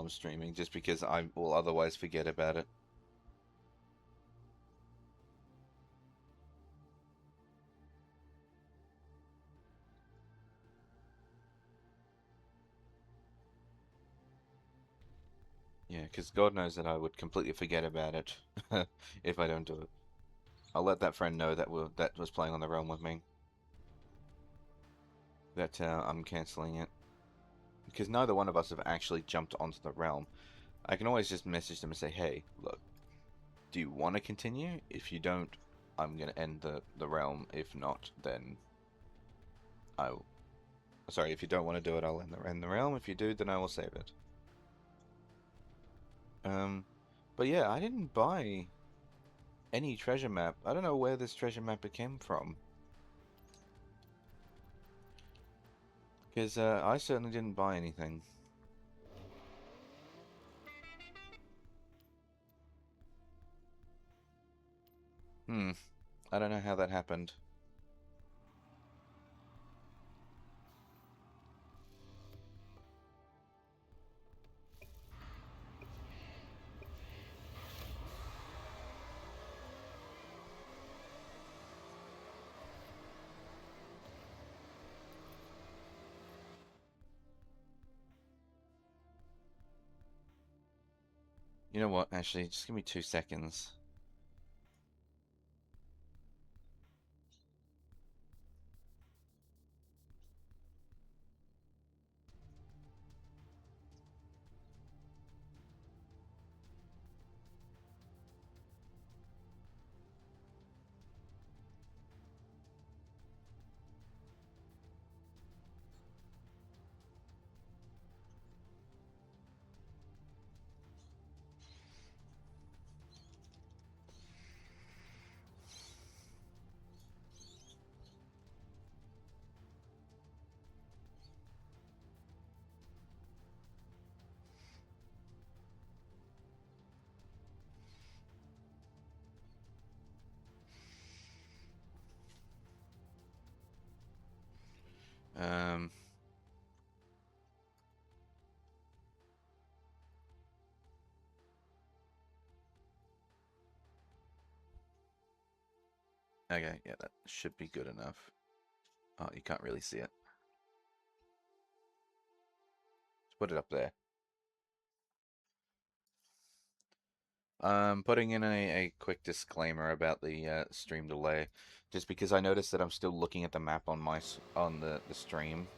streaming, just because I will otherwise forget about it. Yeah, because God knows that I would completely forget about it if I don't do it. I'll let that friend know that was playing on the realm with me that I'm canceling it, because neither one of us have actually jumped onto the realm. I can always just message them and say, hey, look, do you want to continue? If you don't, I'm going to end the realm. If not, then I'll... Sorry, if you don't want to do it, I'll end the realm. If you do, then I will save it. But yeah, I didn't buy any treasure map. I don't know where this treasure map came from. Because I certainly didn't buy anything. I don't know how that happened. You know what, actually, just give me 2 seconds. Okay, yeah, that should be good enough. Oh, you can't really see it. Let's put it up there. Putting in a quick disclaimer about the stream delay, just because I noticed that I'm still looking at the map on on the stream,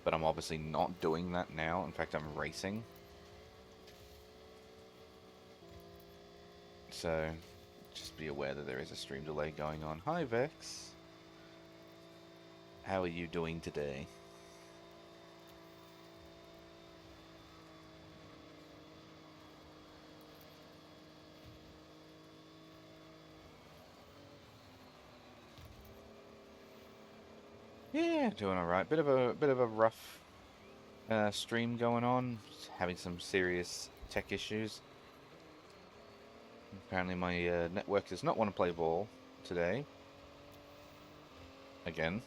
but I'm obviously not doing that now. In fact, I'm racing. So, just be aware that there is a stream delay going on. Hi, Vex. How are you doing today? Yeah, doing all right. Bit of a rough stream going on. Having some serious tech issues. Apparently, my network does not want to play ball today. Again.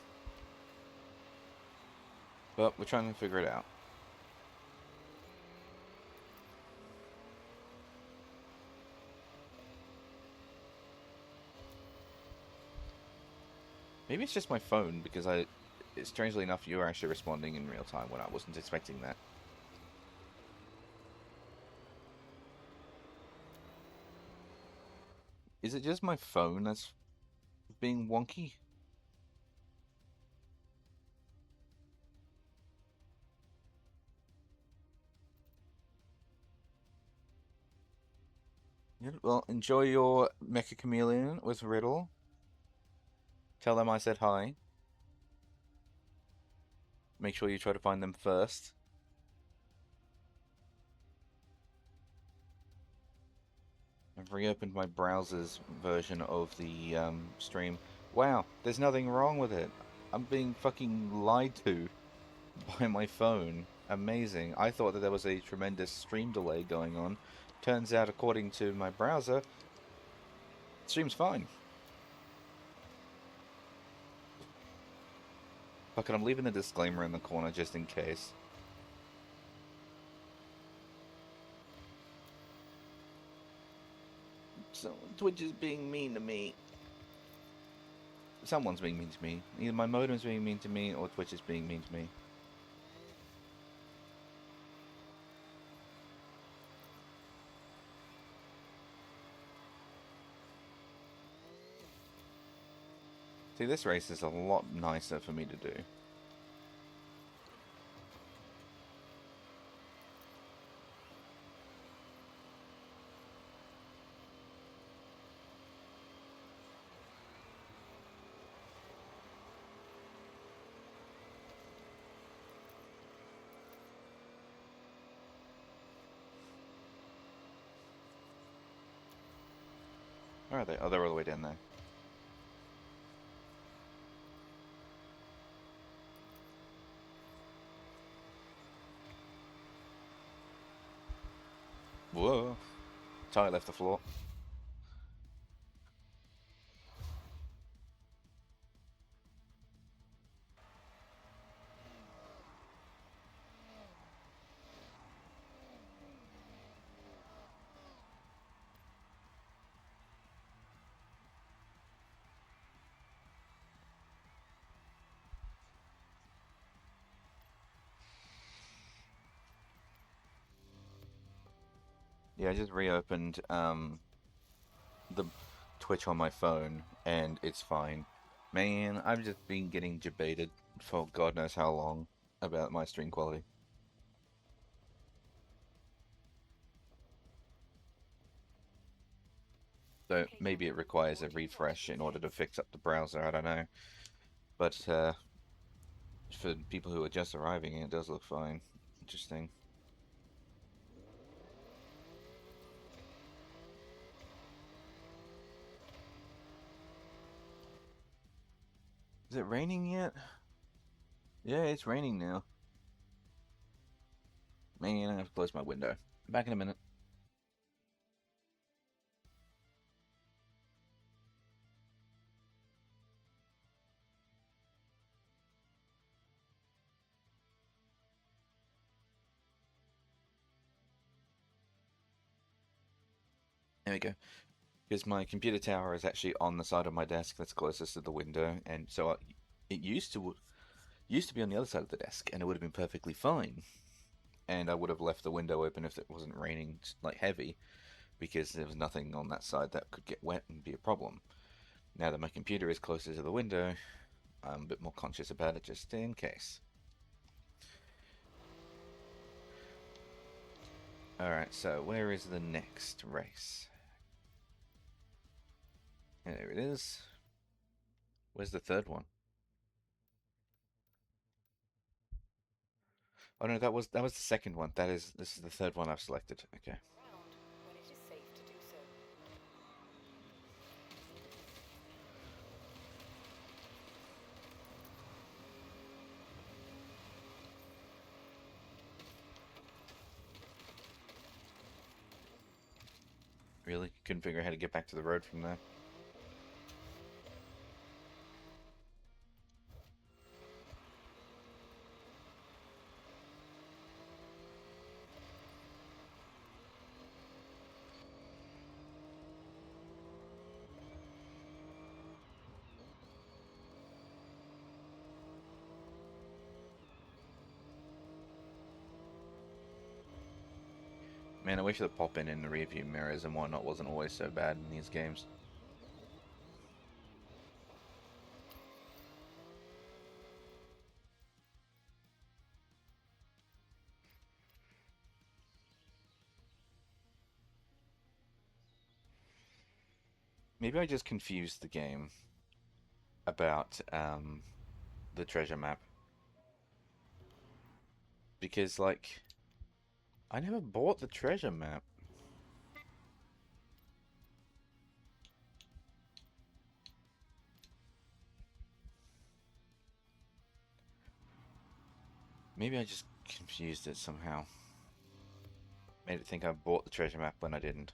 But we're trying to figure it out. Maybe it's just my phone because strangely enough, you were actually responding in real time when I wasn't expecting that. Is it just my phone that's being wonky? Yeah, well, enjoy your Mecha Chameleon with Riddle. Tell them I said hi. Make sure you try to find them first. I've reopened my browser's version of the stream. Wow, there's nothing wrong with it. I'm being fucking lied to by my phone. Amazing. I thought that there was a tremendous stream delay going on. Turns out, according to my browser, stream's fine. Fuck it, I'm leaving a disclaimer in the corner just in case. So, Twitch is being mean to me. Someone's being mean to me. Either my modem's being mean to me, or Twitch is being mean to me. See, this race is a lot nicer for me to do. Where are they? Oh, they're all the way down there. Whoa. Tire left the floor. Yeah, I just reopened the Twitch on my phone, and it's fine. Man, I've just been getting debated for God knows how long about my stream quality. So maybe it requires a refresh in order to fix up the browser, I don't know. But for people who are just arriving, it does look fine. Interesting. Is it raining yet? Yeah, it's raining now. Man, I have to close my window. Back in a minute. There we go. Because my computer tower is actually on the side of my desk that's closest to the window, and so it used to be on the other side of the desk, and it would have been perfectly fine. And I would have left the window open if it wasn't raining like heavy, because there was nothing on that side that could get wet and be a problem. Now that my computer is closer to the window, I'm a bit more conscious about it just in case. Alright, so where is the next race? There it is. Where's the third one? Oh no, that was the second one. This is the third one I've selected. Okay. Ground when it is safe to do so. Really? Couldn't figure out how to get back to the road from there. Man, I wish the pop in the rearview mirrors and whatnot wasn't always so bad in these games. Maybe I just confused the game about the treasure map. Because, like, I never bought the treasure map. Maybe I just confused it somehow. Made it think I bought the treasure map when I didn't.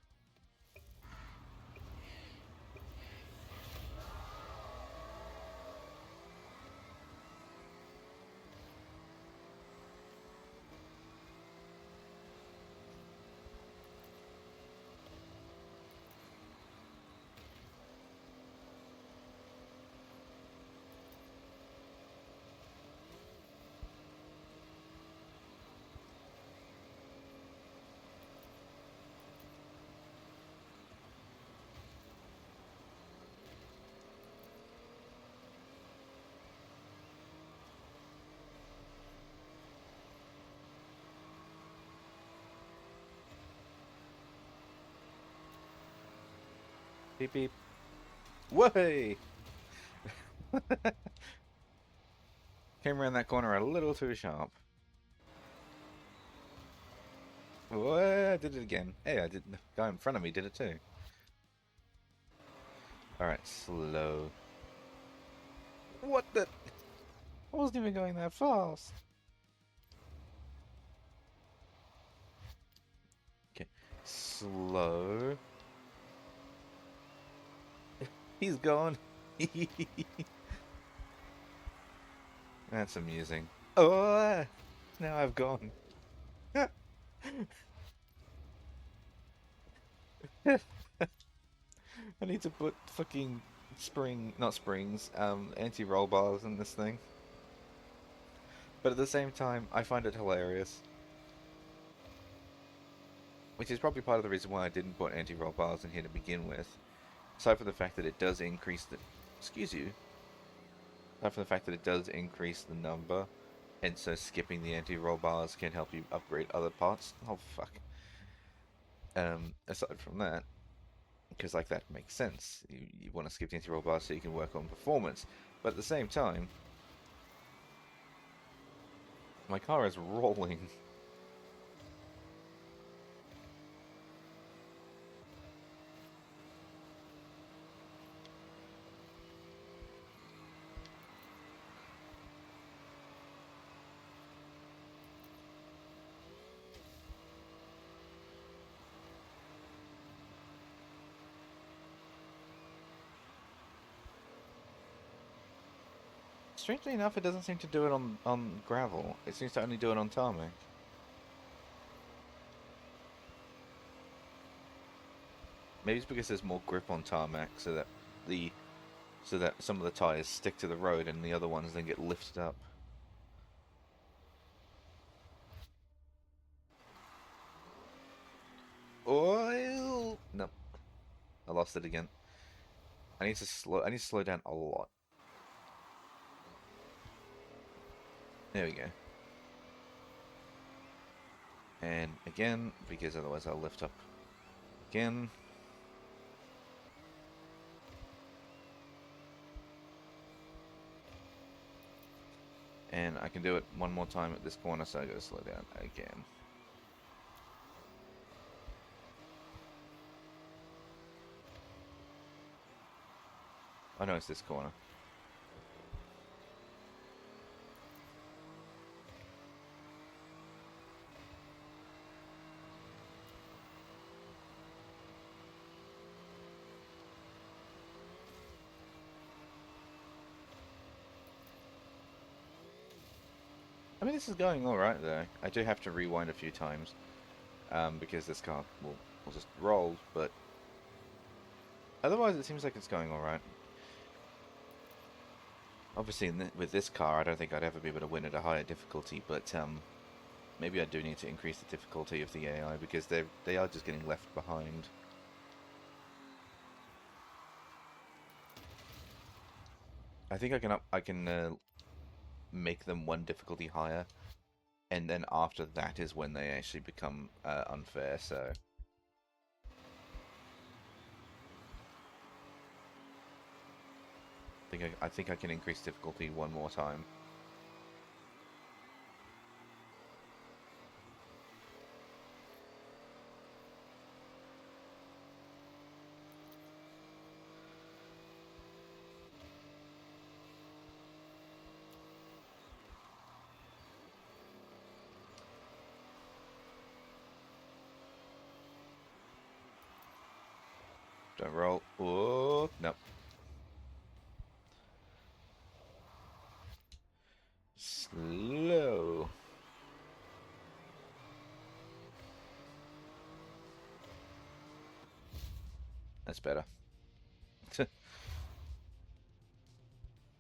Beep beep. Whoa! Came around that corner a little too sharp. What? I did it again. Hey, I did. The guy in front of me did it too. Alright, slow. What the? I wasn't even going that fast. Okay, slow. He's gone. That's amusing. Oh, now I've gone. I need to put fucking not springs, anti-roll bars in this thing. But at the same time, I find it hilarious. Which is probably part of the reason why I didn't put anti-roll bars in here to begin with. Aside from the fact that it does increase the... Excuse you. Aside from the fact that it does increase the number, and so skipping the anti-roll bars can help you upgrade other parts. Oh, fuck. Aside from that, because like that makes sense. You want to skip the anti-roll bars so you can work on performance. But at the same time, my car is rolling. Strangely enough, it doesn't seem to do it on gravel. It seems to only do it on tarmac. Maybe it's because there's more grip on tarmac, the so that some of the tires stick to the road and the other ones then get lifted up. Oil. No, I lost it again. I need to slow down a lot. There we go. And again, because otherwise I'll lift up again. And I can do it one more time at this corner, so I gotta slow down again. Oh no, it's this corner. I mean, this is going alright though. I do have to rewind a few times, because this car will just roll, but otherwise it seems like it's going alright. Obviously, with this car, I don't think I'd ever be able to win at a higher difficulty, but maybe I do need to increase the difficulty of the AI, because they are just getting left behind. I think I can make them one difficulty higher, and then after that is when they actually become unfair. So I think I can increase difficulty one more time. Don't roll. Oh no. Slow. That's better.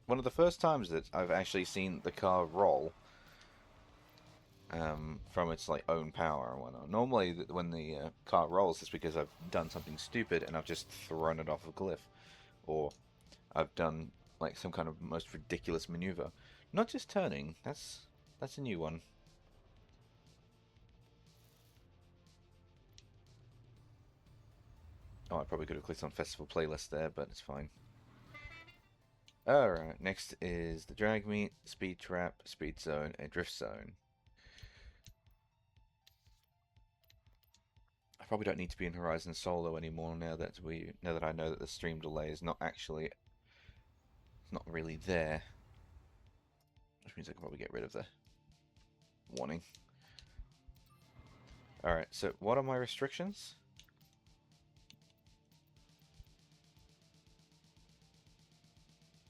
One of the first times that I've actually seen the car roll from its like own power and whatnot. Normally, when the car rolls, it's because I've done something stupid and I've just thrown it off a cliff, or I've done like some kind of most ridiculous maneuver. Not just turning. That's a new one. Oh, I probably could have clicked on festival playlist there, but it's fine. Alright, next is the drag meet, speed trap, speed zone, and drift zone. I probably don't need to be in Horizon Solo anymore now that I know that the stream delay is not really there. Which means I can probably get rid of the warning. Alright, so what are my restrictions?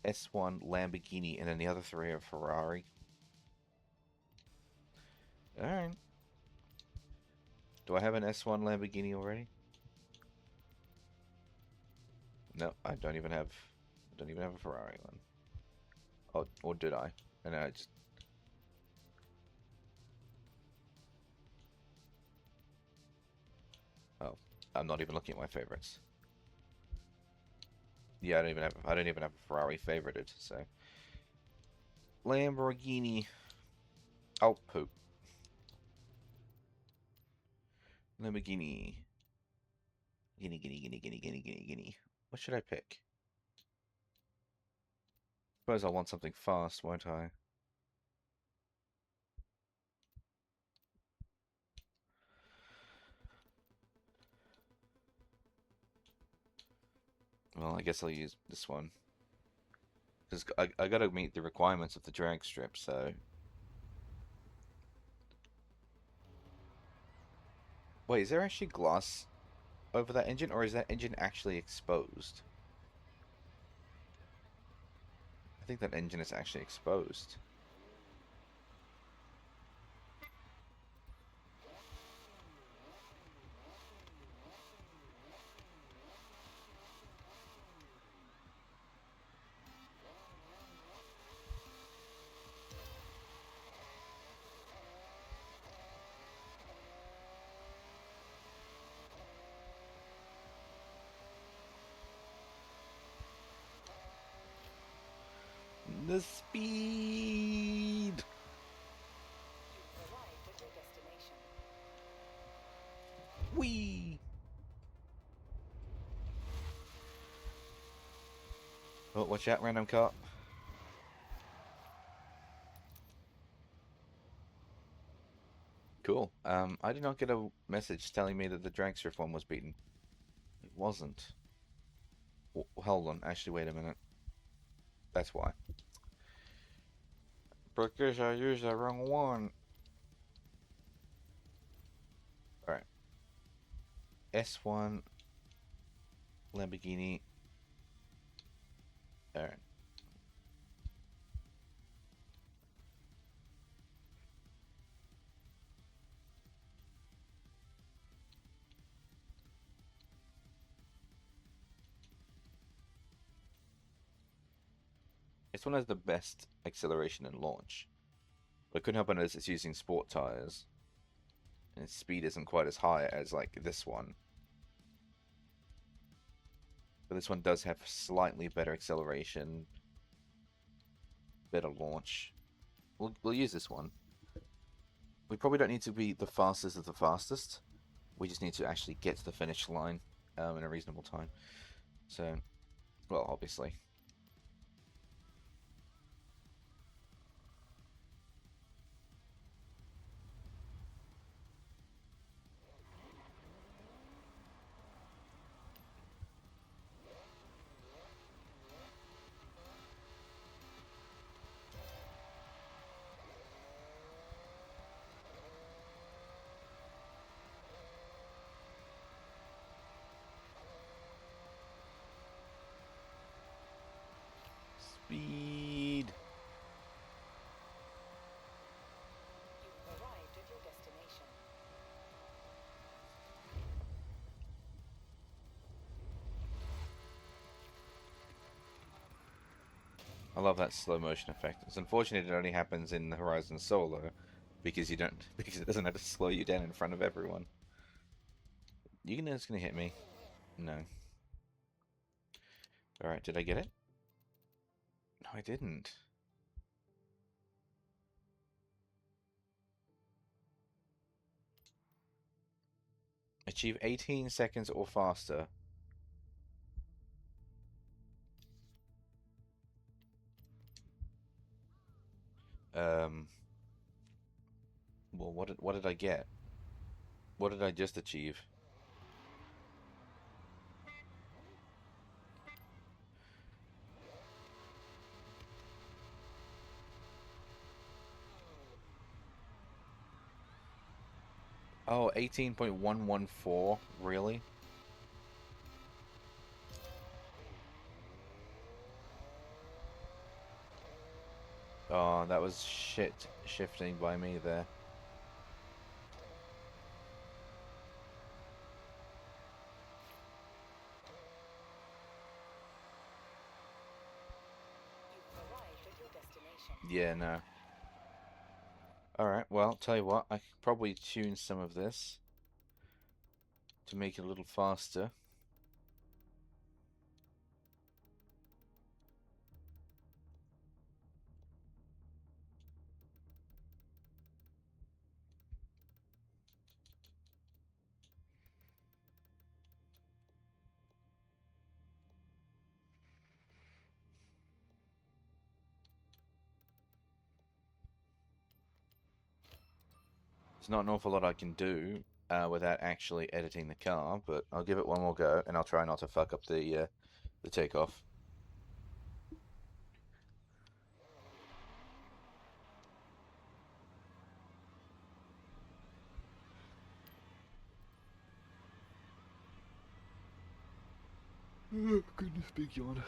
S1, Lamborghini, and then the other three are Ferrari. Alright. Do I have an S1 Lamborghini already? No, I don't even have a Ferrari one. Oh, or did I? And I just... Oh, I'm not even looking at my favorites. Yeah, I don't even have a Ferrari favorited, so Lamborghini. Oh, poop. Lamborghini. Guinea. What should I pick? Suppose I'll want something fast, won't I? Well, I guess I'll use this one. Because I gotta meet the requirements of the drag strip, so... Wait, is there actually glass over that engine, or is that engine actually exposed? I think that engine is actually exposed. The speed! You've arrived at your destination. Whee! Oh, watch out, random car. Cool. I did not get a message telling me that the dragster reform was beaten. It wasn't. Hold on. Actually, wait a minute. That's why. Because I used the wrong one. Alright. S1. Lamborghini. Alright. This one has the best acceleration and launch. But it couldn't help but notice it's using sport tires. And its speed isn't quite as high as, like, this one. But this one does have slightly better acceleration. Better launch. We'll use this one. We probably don't need to be the fastest of the fastest. We just need to actually get to the finish line in a reasonable time. So, well, obviously. Speed. You've arrived at your destination. I love that slow motion effect. It's unfortunate it only happens in the Horizon Solo because you don't because it doesn't have to slow you down in front of everyone. You know it's gonna hit me. No. Alright, did I get it? No, I didn't. Achieve 18 seconds or faster. Well, what did I get? What did I just achieve? Oh, 18.114. Really? Oh, that was shit shifting by me there. You've arrived at your destination. Yeah, no. Alright, well, tell you what, I could probably tune some of this to make it a little faster. There's not an awful lot I can do without actually editing the car, but I'll give it one more go, and I'll try not to fuck up the takeoff. Oh, goodness, big yawn.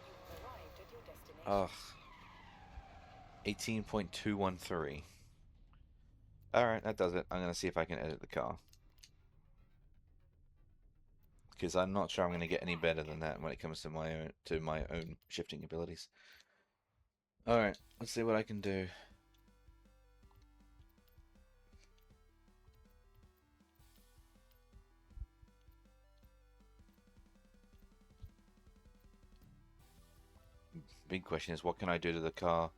You've arrived at your destination. Ugh. 18.213. Alright, that does it. I'm going to see if I can edit the car. Because I'm not sure I'm going to get any better than that when it comes to my own shifting abilities. Alright, let's see what I can do. Big question is, what can I do to the car?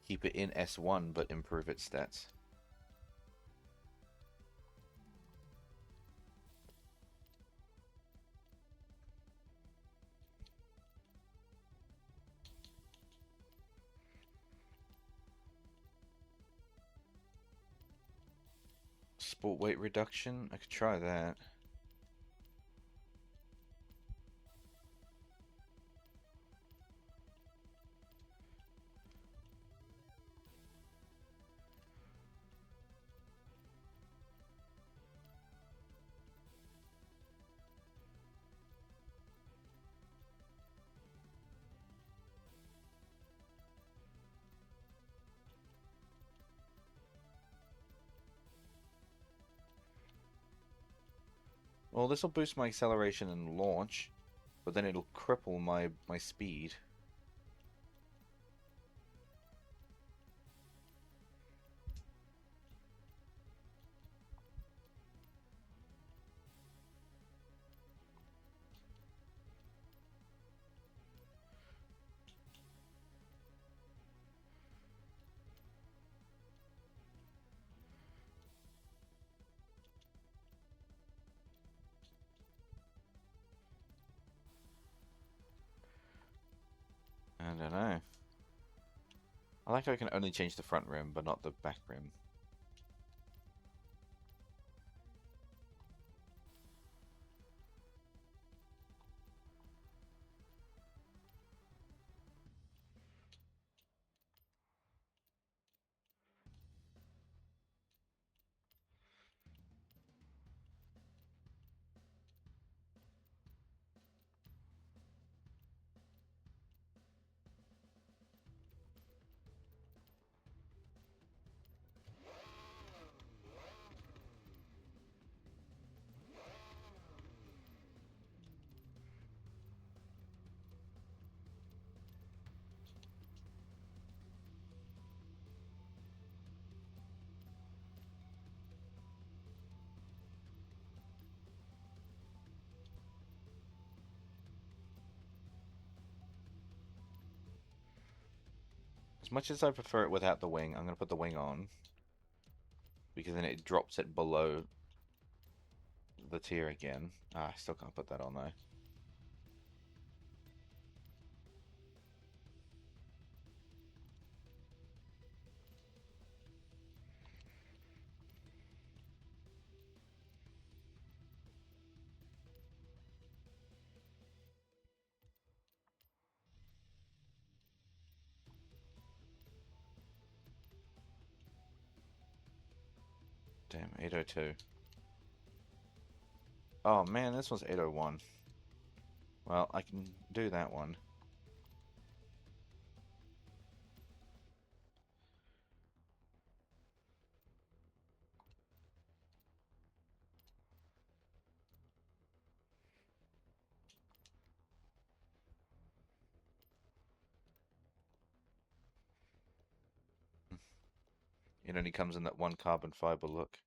Keep it in S1 but improve its stats. Sport weight reduction? I could try that. Well, this will boost my acceleration and launch, but then it'll cripple my speed. I don't know. I like how I can only change the front rim, but not the back rim. As much as I prefer it without the wing, I'm going to put the wing on. Because then it drops it below the tier again. Ah, I still can't put that on though. Damn, 802. Oh man, this one's 801. Well, I can do that one. It only comes in that one carbon fiber look.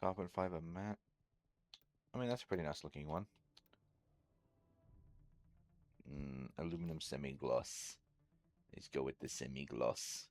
Carbon fiber matte. I mean, that's a pretty nice looking one. Aluminum semi-gloss. Let's go with the semi-gloss.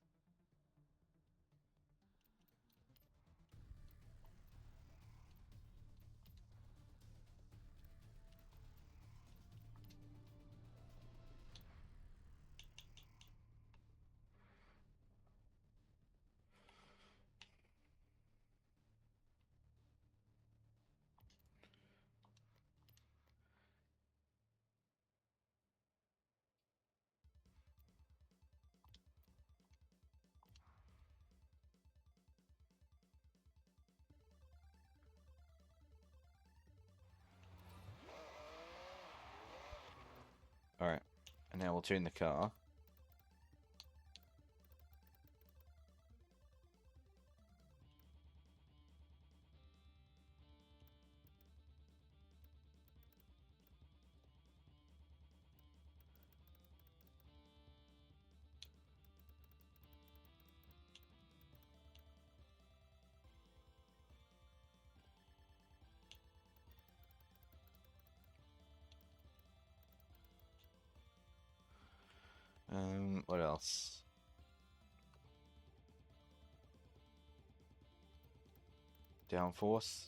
And now we'll tune the car. What else? Downforce.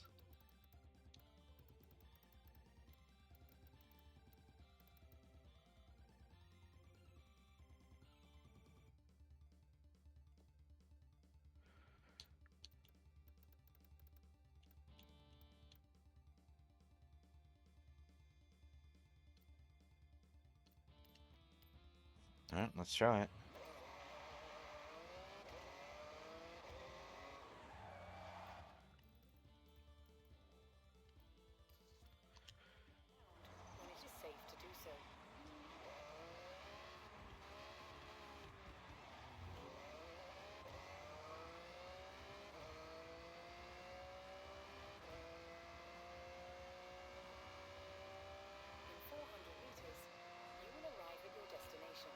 Alright, let's try it. When it is safe to do so. In 400 meters, you will arrive at your destination.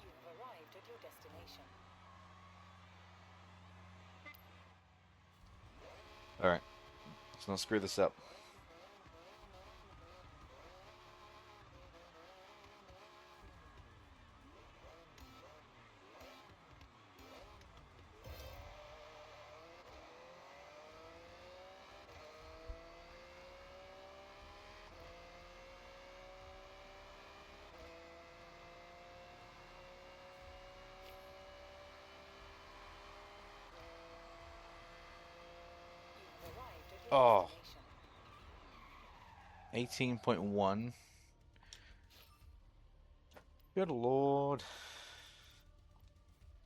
You have arrived at your destination. Alright. Let's not screw this up. You have arrived at your Oh. destination. 18.1. Good lord.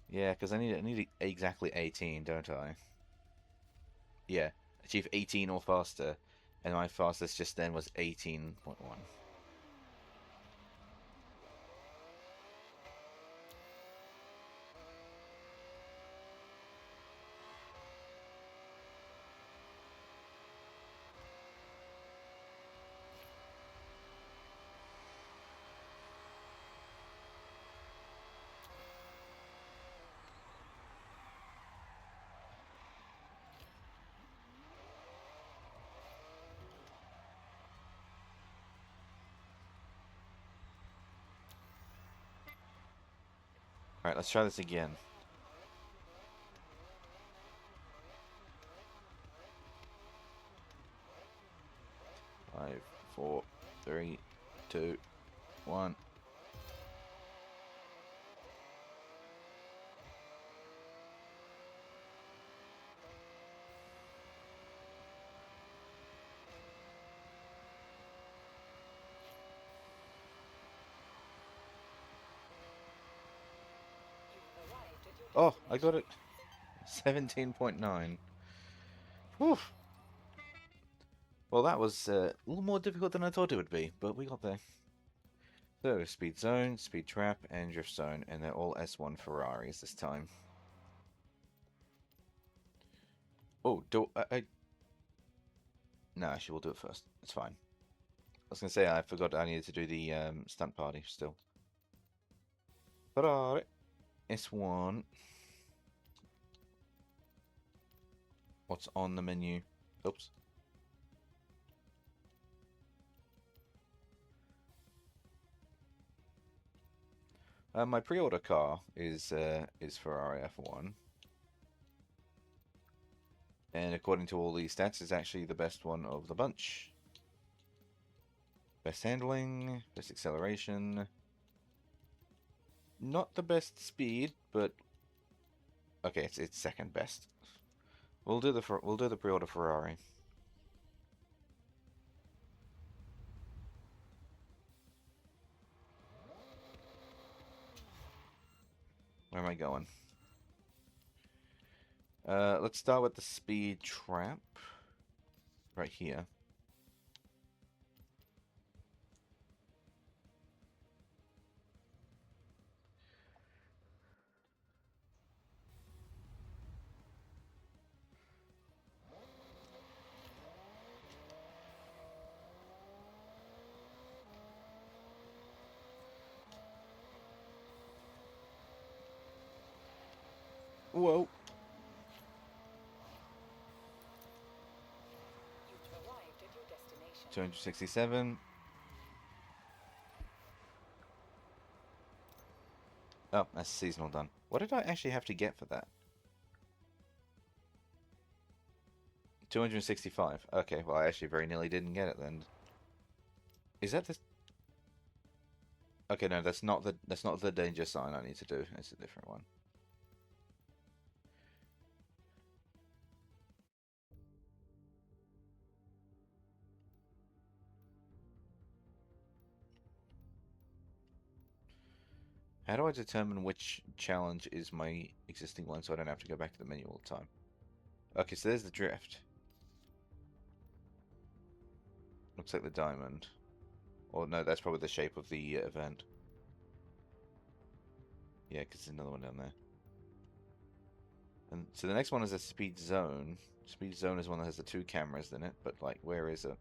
Yeah, because I need exactly 18, don't I? Yeah, achieve 18 or faster, and my fastest just then was 18.1. Alright, let's try this again. 5, 4, 3, 2, 1. You have arrived at your Oh, destination. I got it. 17.9. Whew. Well, that was a little more difficult than I thought it would be, but we got there. So, speed zone, speed trap, and drift zone, and they're all S1 Ferraris this time. Oh, No, actually, we'll do it first. It's fine. I was going to say, I forgot I needed to do the stunt party still. Ferrari. S1. What's on the menu? Oops. My pre-order car is Ferrari F1, and according to all these stats, it's actually the best one of the bunch. Best handling, best acceleration, not the best speed, but okay, it's second best. We'll do the pre-order Ferrari. Where am I going? Let's start with the speed trap. Right here. Whoa. You've arrived at your destination. 267. Oh, that's seasonal done. What did I actually have to get for that? 265. Okay, well I actually very nearly didn't get it then. Is that the... Okay, no, that's not the danger sign I need to do. It's a different one. How do I determine which challenge is my existing one so I don't have to go back to the menu all the time? Okay, so there's the drift. Looks like the diamond. Or no, that's probably the shape of the event. Yeah, because there's another one down there. And so the next one is a speed zone. Speed zone is one that has the 2 cameras in it, but like, where is it?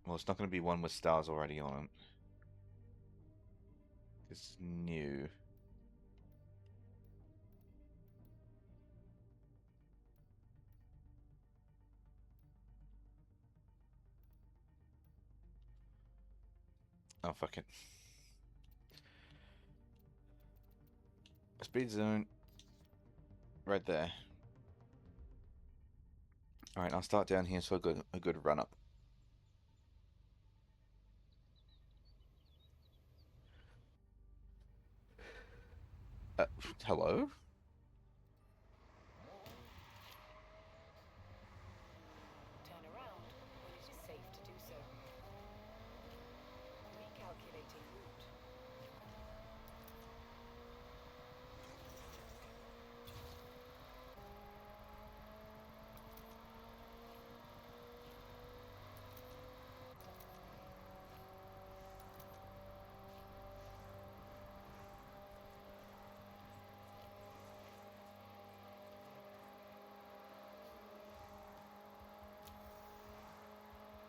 Well, it's not going to be one with stars already on it. It's new. Oh, fuck it. Speed zone. Right there. Alright, I'll start down here so a good run up. Hello? Turn around when it is safe to do so. Recalculating route.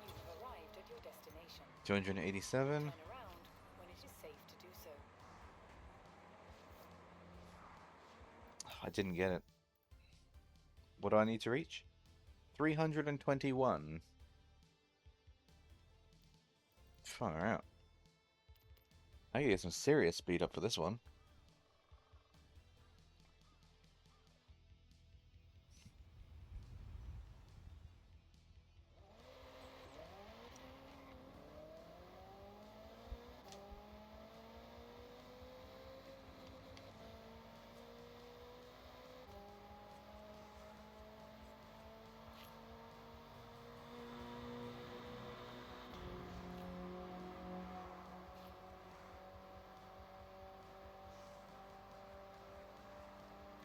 You've arrived at your destination. 287. Turn around when it is safe to do so. I didn't get it. What do I need to reach? 321. Far out. I can get some serious speed up for this one.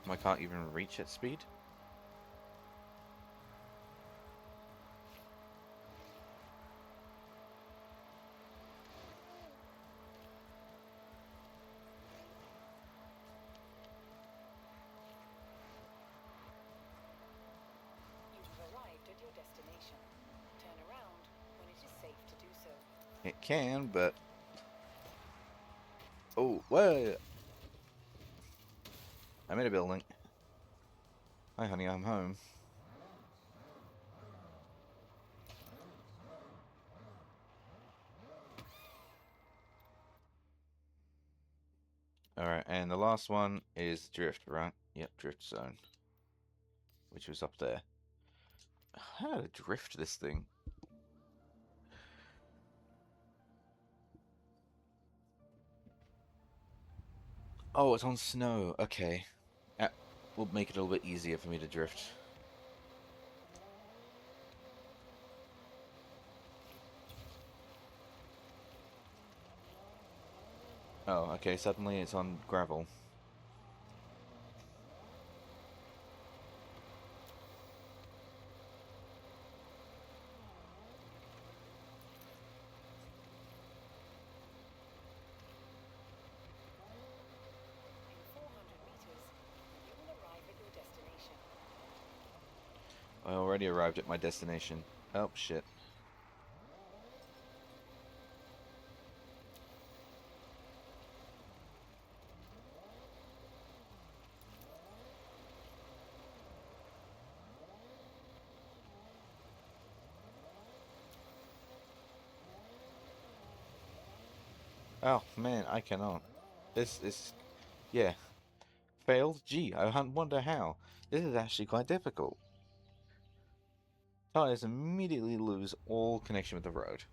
I can't even reach at speed. You've arrived at your destination. Turn around when it is safe to do so. It can, but... Oh, whoa! I'm in a building. Hi, honey, I'm home. Alright, and the last one is drift, right? Yep, drift zone. Which was up there. How to drift this thing? Oh, it's on snow. Okay. That will make it a little bit easier for me to drift. Oh, okay, suddenly it's on gravel. In 400 meters, you will arrive at your destination. I already arrived at my destination. Oh, shit. Oh, man, I cannot. This is... Yeah. Failed? Gee, I wonder how. This is actually quite difficult. Tires immediately lose all connection with the road.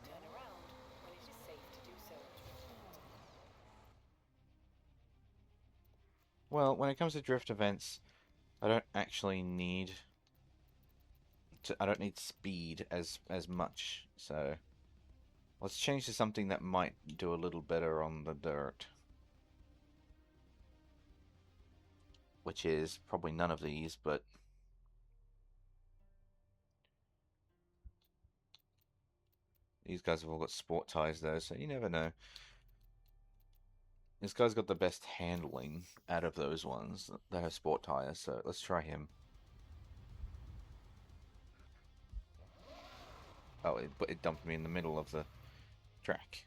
Turn around when it is safe to do so. Well, when it comes to drift events, I don't actually need I don't need speed as much. So let's change to something that might do a little better on the dirt, which is probably none of these, but these guys have all got sport tires though, so you never know. This guy's got the best handling out of those ones that have sport tires, so let's try him. Oh, it dumped me in the middle of the track.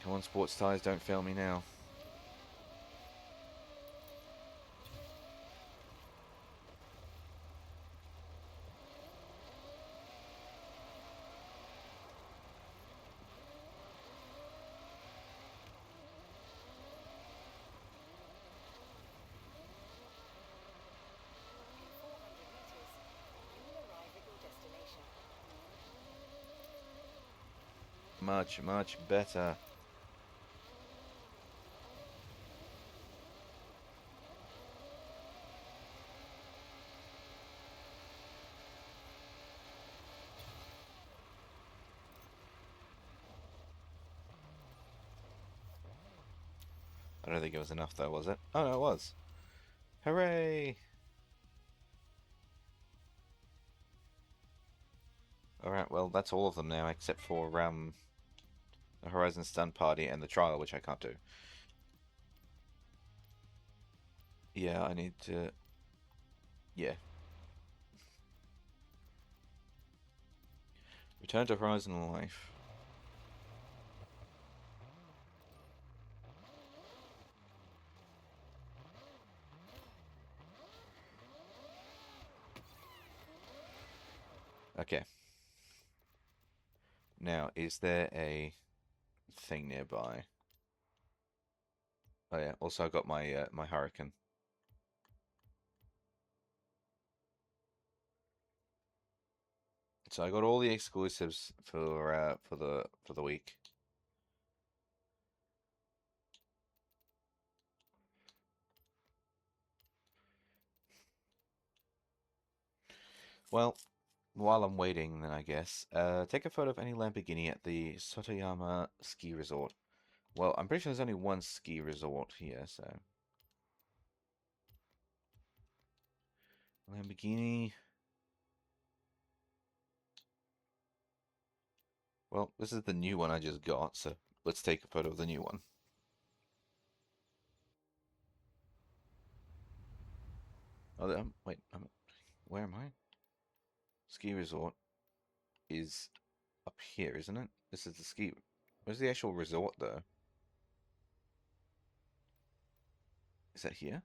Come on, sports tires, don't fail me now. In 400 meters, you will arrive at your destination. Much, much better. I don't think it was enough though, was it? Oh no, it was. Hooray! Alright, well, that's all of them now, except for the Horizon Stun Party and the Trial, which I can't do. Yeah, I need to... Yeah. Return to Horizon Life. Okay. Now, is there a thing nearby? Oh yeah, also I got my my Hurricane. So I got all the exclusives for the week. Well, while I'm waiting, then I guess, take a photo of any Lamborghini at the Sotoyama Ski Resort. Well, I'm pretty sure there's only one ski resort here, so Lamborghini. Well, this is the new one I just got, so let's take a photo of the new one. Oh, wait, where am I? Ski resort is up here, isn't it? This is the ski. Where's the actual resort, though? Is that here?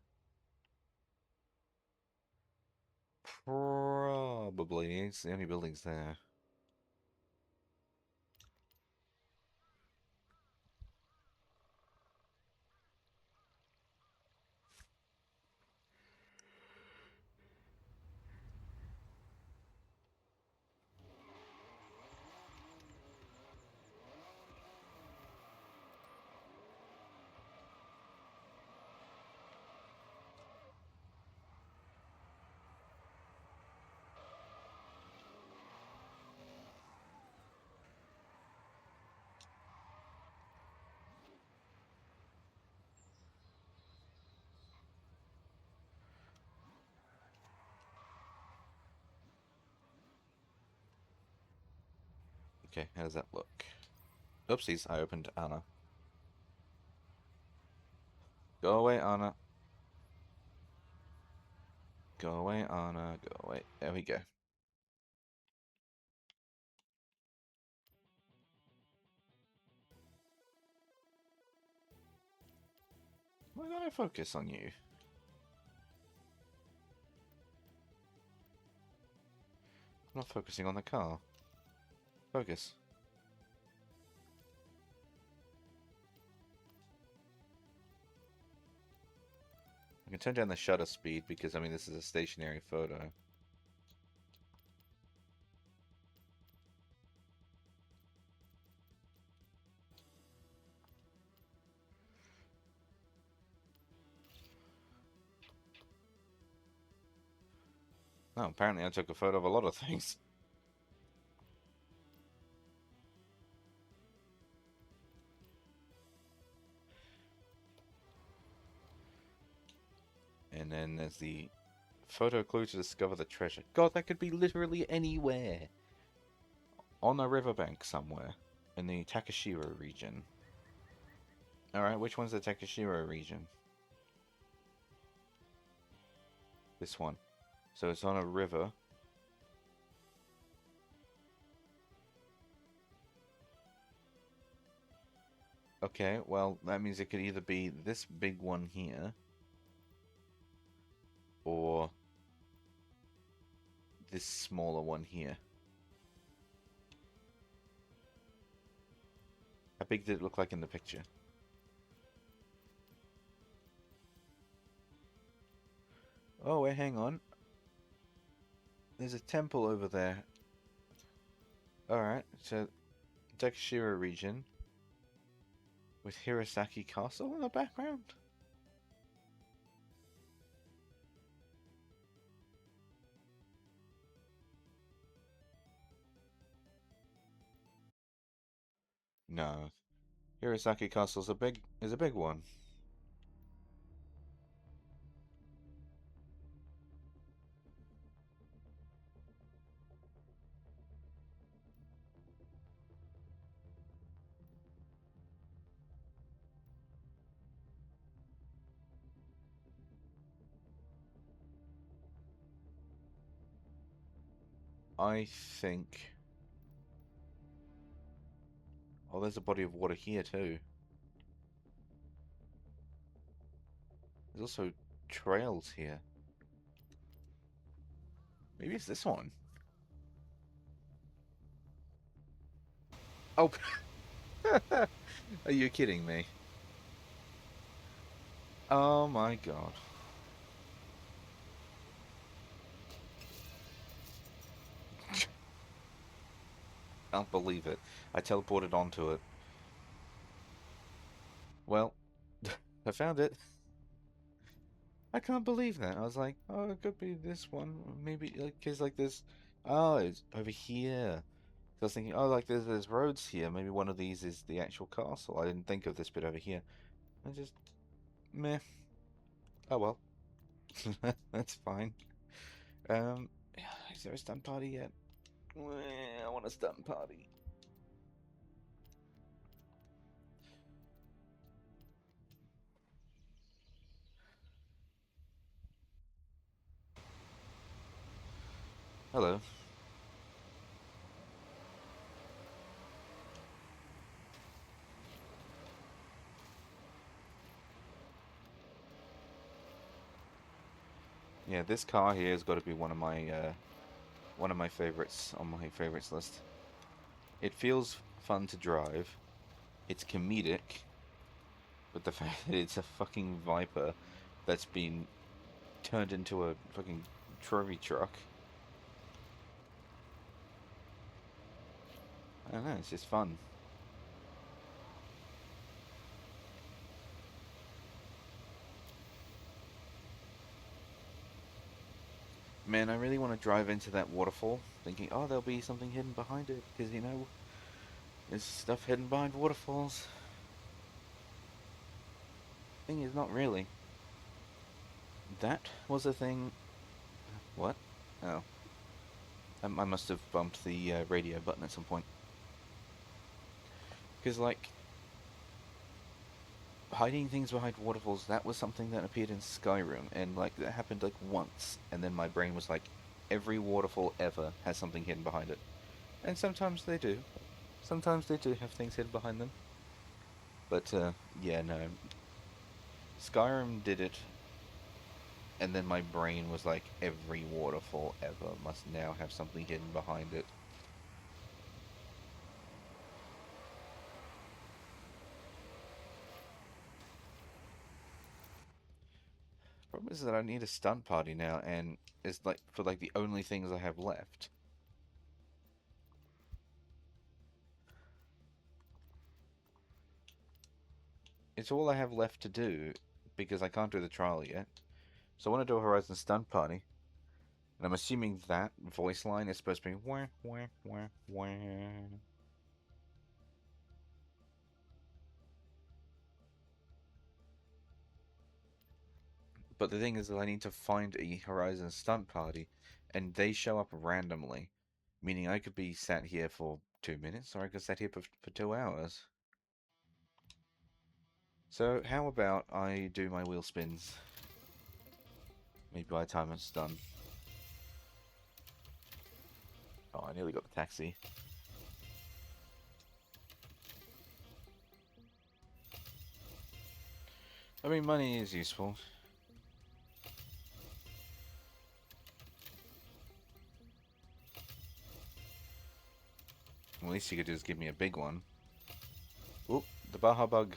Probably. It's the only buildings there. Okay, how does that look? Oopsies, I opened Anna. Go away, Anna. Go away, Anna. Go away. There we go. Why don't I focus on you? I'm not focusing on the car. Focus. I can turn down the shutter speed because, I mean, this is a stationary photo. Oh, apparently I took a photo of a lot of things. And then there's the photo clue to discover the treasure. God, that could be literally anywhere. On a riverbank somewhere. In the Takashiro region. Alright, which one's the Takashiro region? This one. So it's on a river. Okay, well, that means it could either be this big one here, or this smaller one here. How big did it look like in the picture? Oh, wait, hang on. There's a temple over there. Alright, so Takashiro region with Hirosaki Castle in the background. No. Hirosaki Castle's is a big one. I think... Oh, there's a body of water here too. There's also trails here. Maybe it's this one. Oh, are you kidding me? Oh my god. Can't believe it. I teleported onto it. Well, I found it. I can't believe that. I was like, oh, it could be this one. Maybe, like, cause like this. Oh, it's over here. So I was thinking, oh, like there's roads here. Maybe one of these is the actual castle. I didn't think of this bit over here. I just, meh. Oh well. That's fine. Is there a stunt party yet? I want a stunt party. Hello. Yeah, this car here has got to be one of my favorites on my favorites list. It feels fun to drive. It's comedic, but the fact that it's a fucking Viper that's been turned into a fucking trophy truck. I don't know, it's just fun. Man, I really want to drive into that waterfall, thinking, oh, there'll be something hidden behind it, because, you know, there's stuff hidden behind waterfalls. Thing is, not really. That was a thing. What? Oh. I must have bumped the radio button at some point. Because, like, hiding things behind waterfalls, that was something that appeared in Skyrim, and, like, that happened, like, once, and then my brain was like, every waterfall ever has something hidden behind it. And sometimes they do. Sometimes they do have things hidden behind them. But, yeah, no. Skyrim did it, and then my brain was like, every waterfall ever must now have something hidden behind it. Problem is that I need a stunt party now, and it's like for like the only things I have left. It's all I have left to do because I can't do the trial yet. So I want to do a Horizon stunt party, and I'm assuming that voice line is supposed to be wah wah wah wah. But the thing is that I need to find a Horizon stunt party, and they show up randomly. Meaning I could be sat here for 2 minutes, or I could sat here for 2 hours. So how about I do my wheel spins? Maybe by the time it's done. Oh, I nearly got the taxi. I mean, money is useful. Well, at least you could do is give me a big one. Oop, the Baja Bug.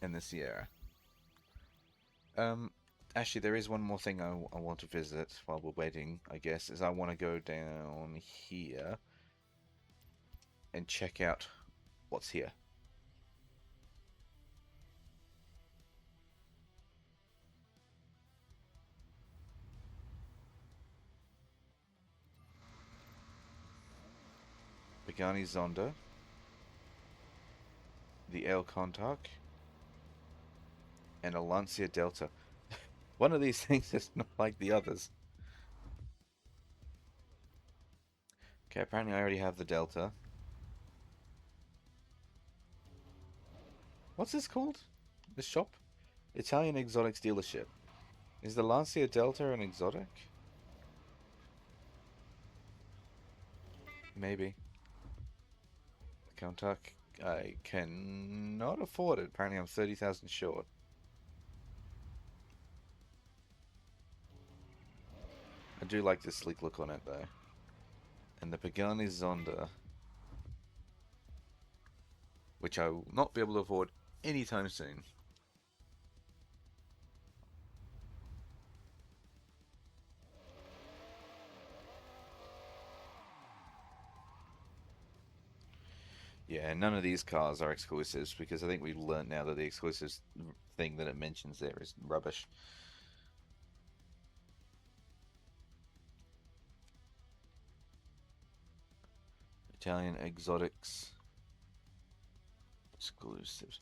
And the Sierra. Actually, there is one more thing I want to visit while we're waiting, I guess, is I want to go down here and check out what's here. Pagani Zonda, the El Contac, and a Lancia Delta. One of these things is not like the others. Okay, apparently I already have the Delta. What's this called? This shop? Italian Exotics Dealership. Is the Lancia Delta an exotic? Maybe. Countach. I cannot afford it. Apparently I'm 30,000 short. I do like this sleek look on it though. And the Pagani Zonda, which I will not be able to afford anytime soon. Yeah, none of these cars are exclusives because I think we've learned now that the exclusives thing that it mentions there is rubbish. Italian exotics exclusives.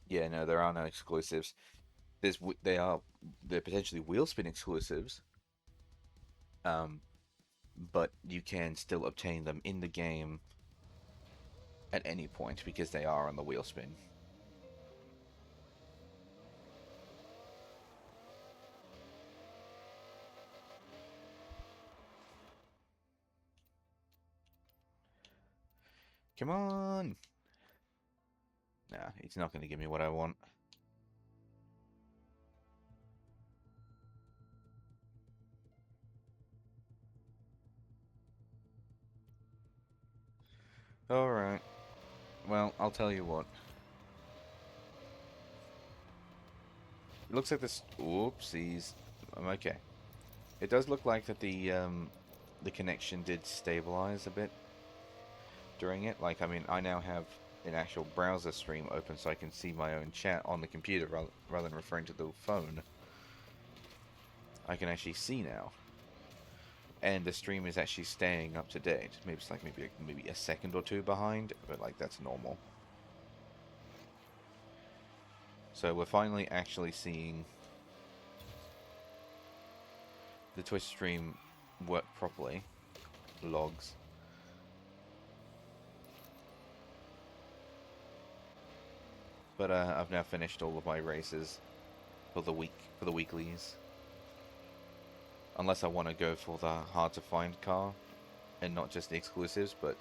Yeah, no, there are no exclusives. They're potentially wheel spin exclusives. Um, but you can still obtain them in the game at any point because they are on the wheel spin. Come on! Nah, he's not going to give me what I want. Alright. Well, I'll tell you what. It looks like this... Oopsies. I'm okay. It does look like that the connection did stabilize a bit during it. Like, I mean, I now have an actual browser stream open so I can see my own chat on the computer rather than referring to the phone. I can actually see now. And the stream is actually staying up to date. Maybe it's like maybe a second or two behind, but like that's normal. So we're finally actually seeing the Twitch stream work properly. Logs. But I've now finished all of my races for the weeklies. Unless I want to go for the hard to find car and not just the exclusives, but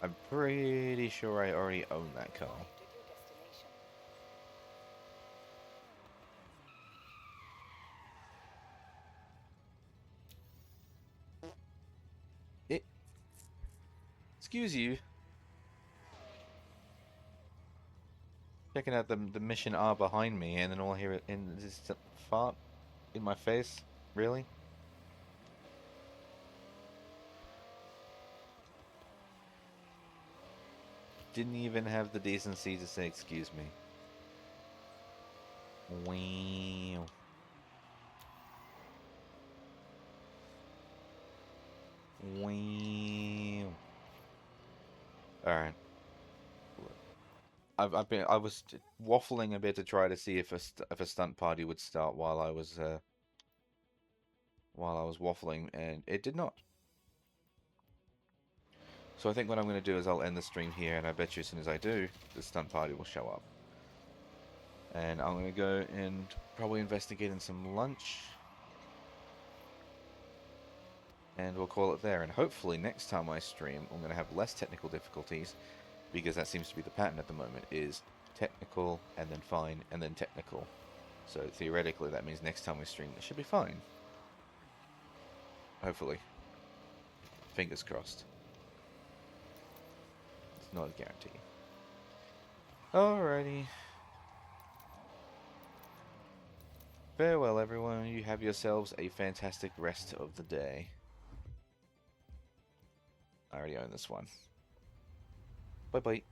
I'm pretty sure I already own that car. Arrived at your destination. Excuse you. Checking out the mission R behind me, and then all I hear in this fart in my face. Really? Didn't even have the decency to say excuse me. Wow. Wow. Alright. I was waffling a bit to try to see if a stunt party would start while I was waffling, and it did not. So I think what I'm going to do is I'll end the stream here, and I bet you as soon as I do, the stunt party will show up. And I'm going to go and probably investigate in some lunch. And we'll call it there. And hopefully next time I stream, I'm going to have less technical difficulties, because that seems to be the pattern at the moment, is technical, and then fine, and then technical. So theoretically that means next time we stream it should be fine. Hopefully. Fingers crossed. It's not a guarantee. Alrighty. Farewell everyone, you have yourselves a fantastic rest of the day. I already own this one. Bye bye.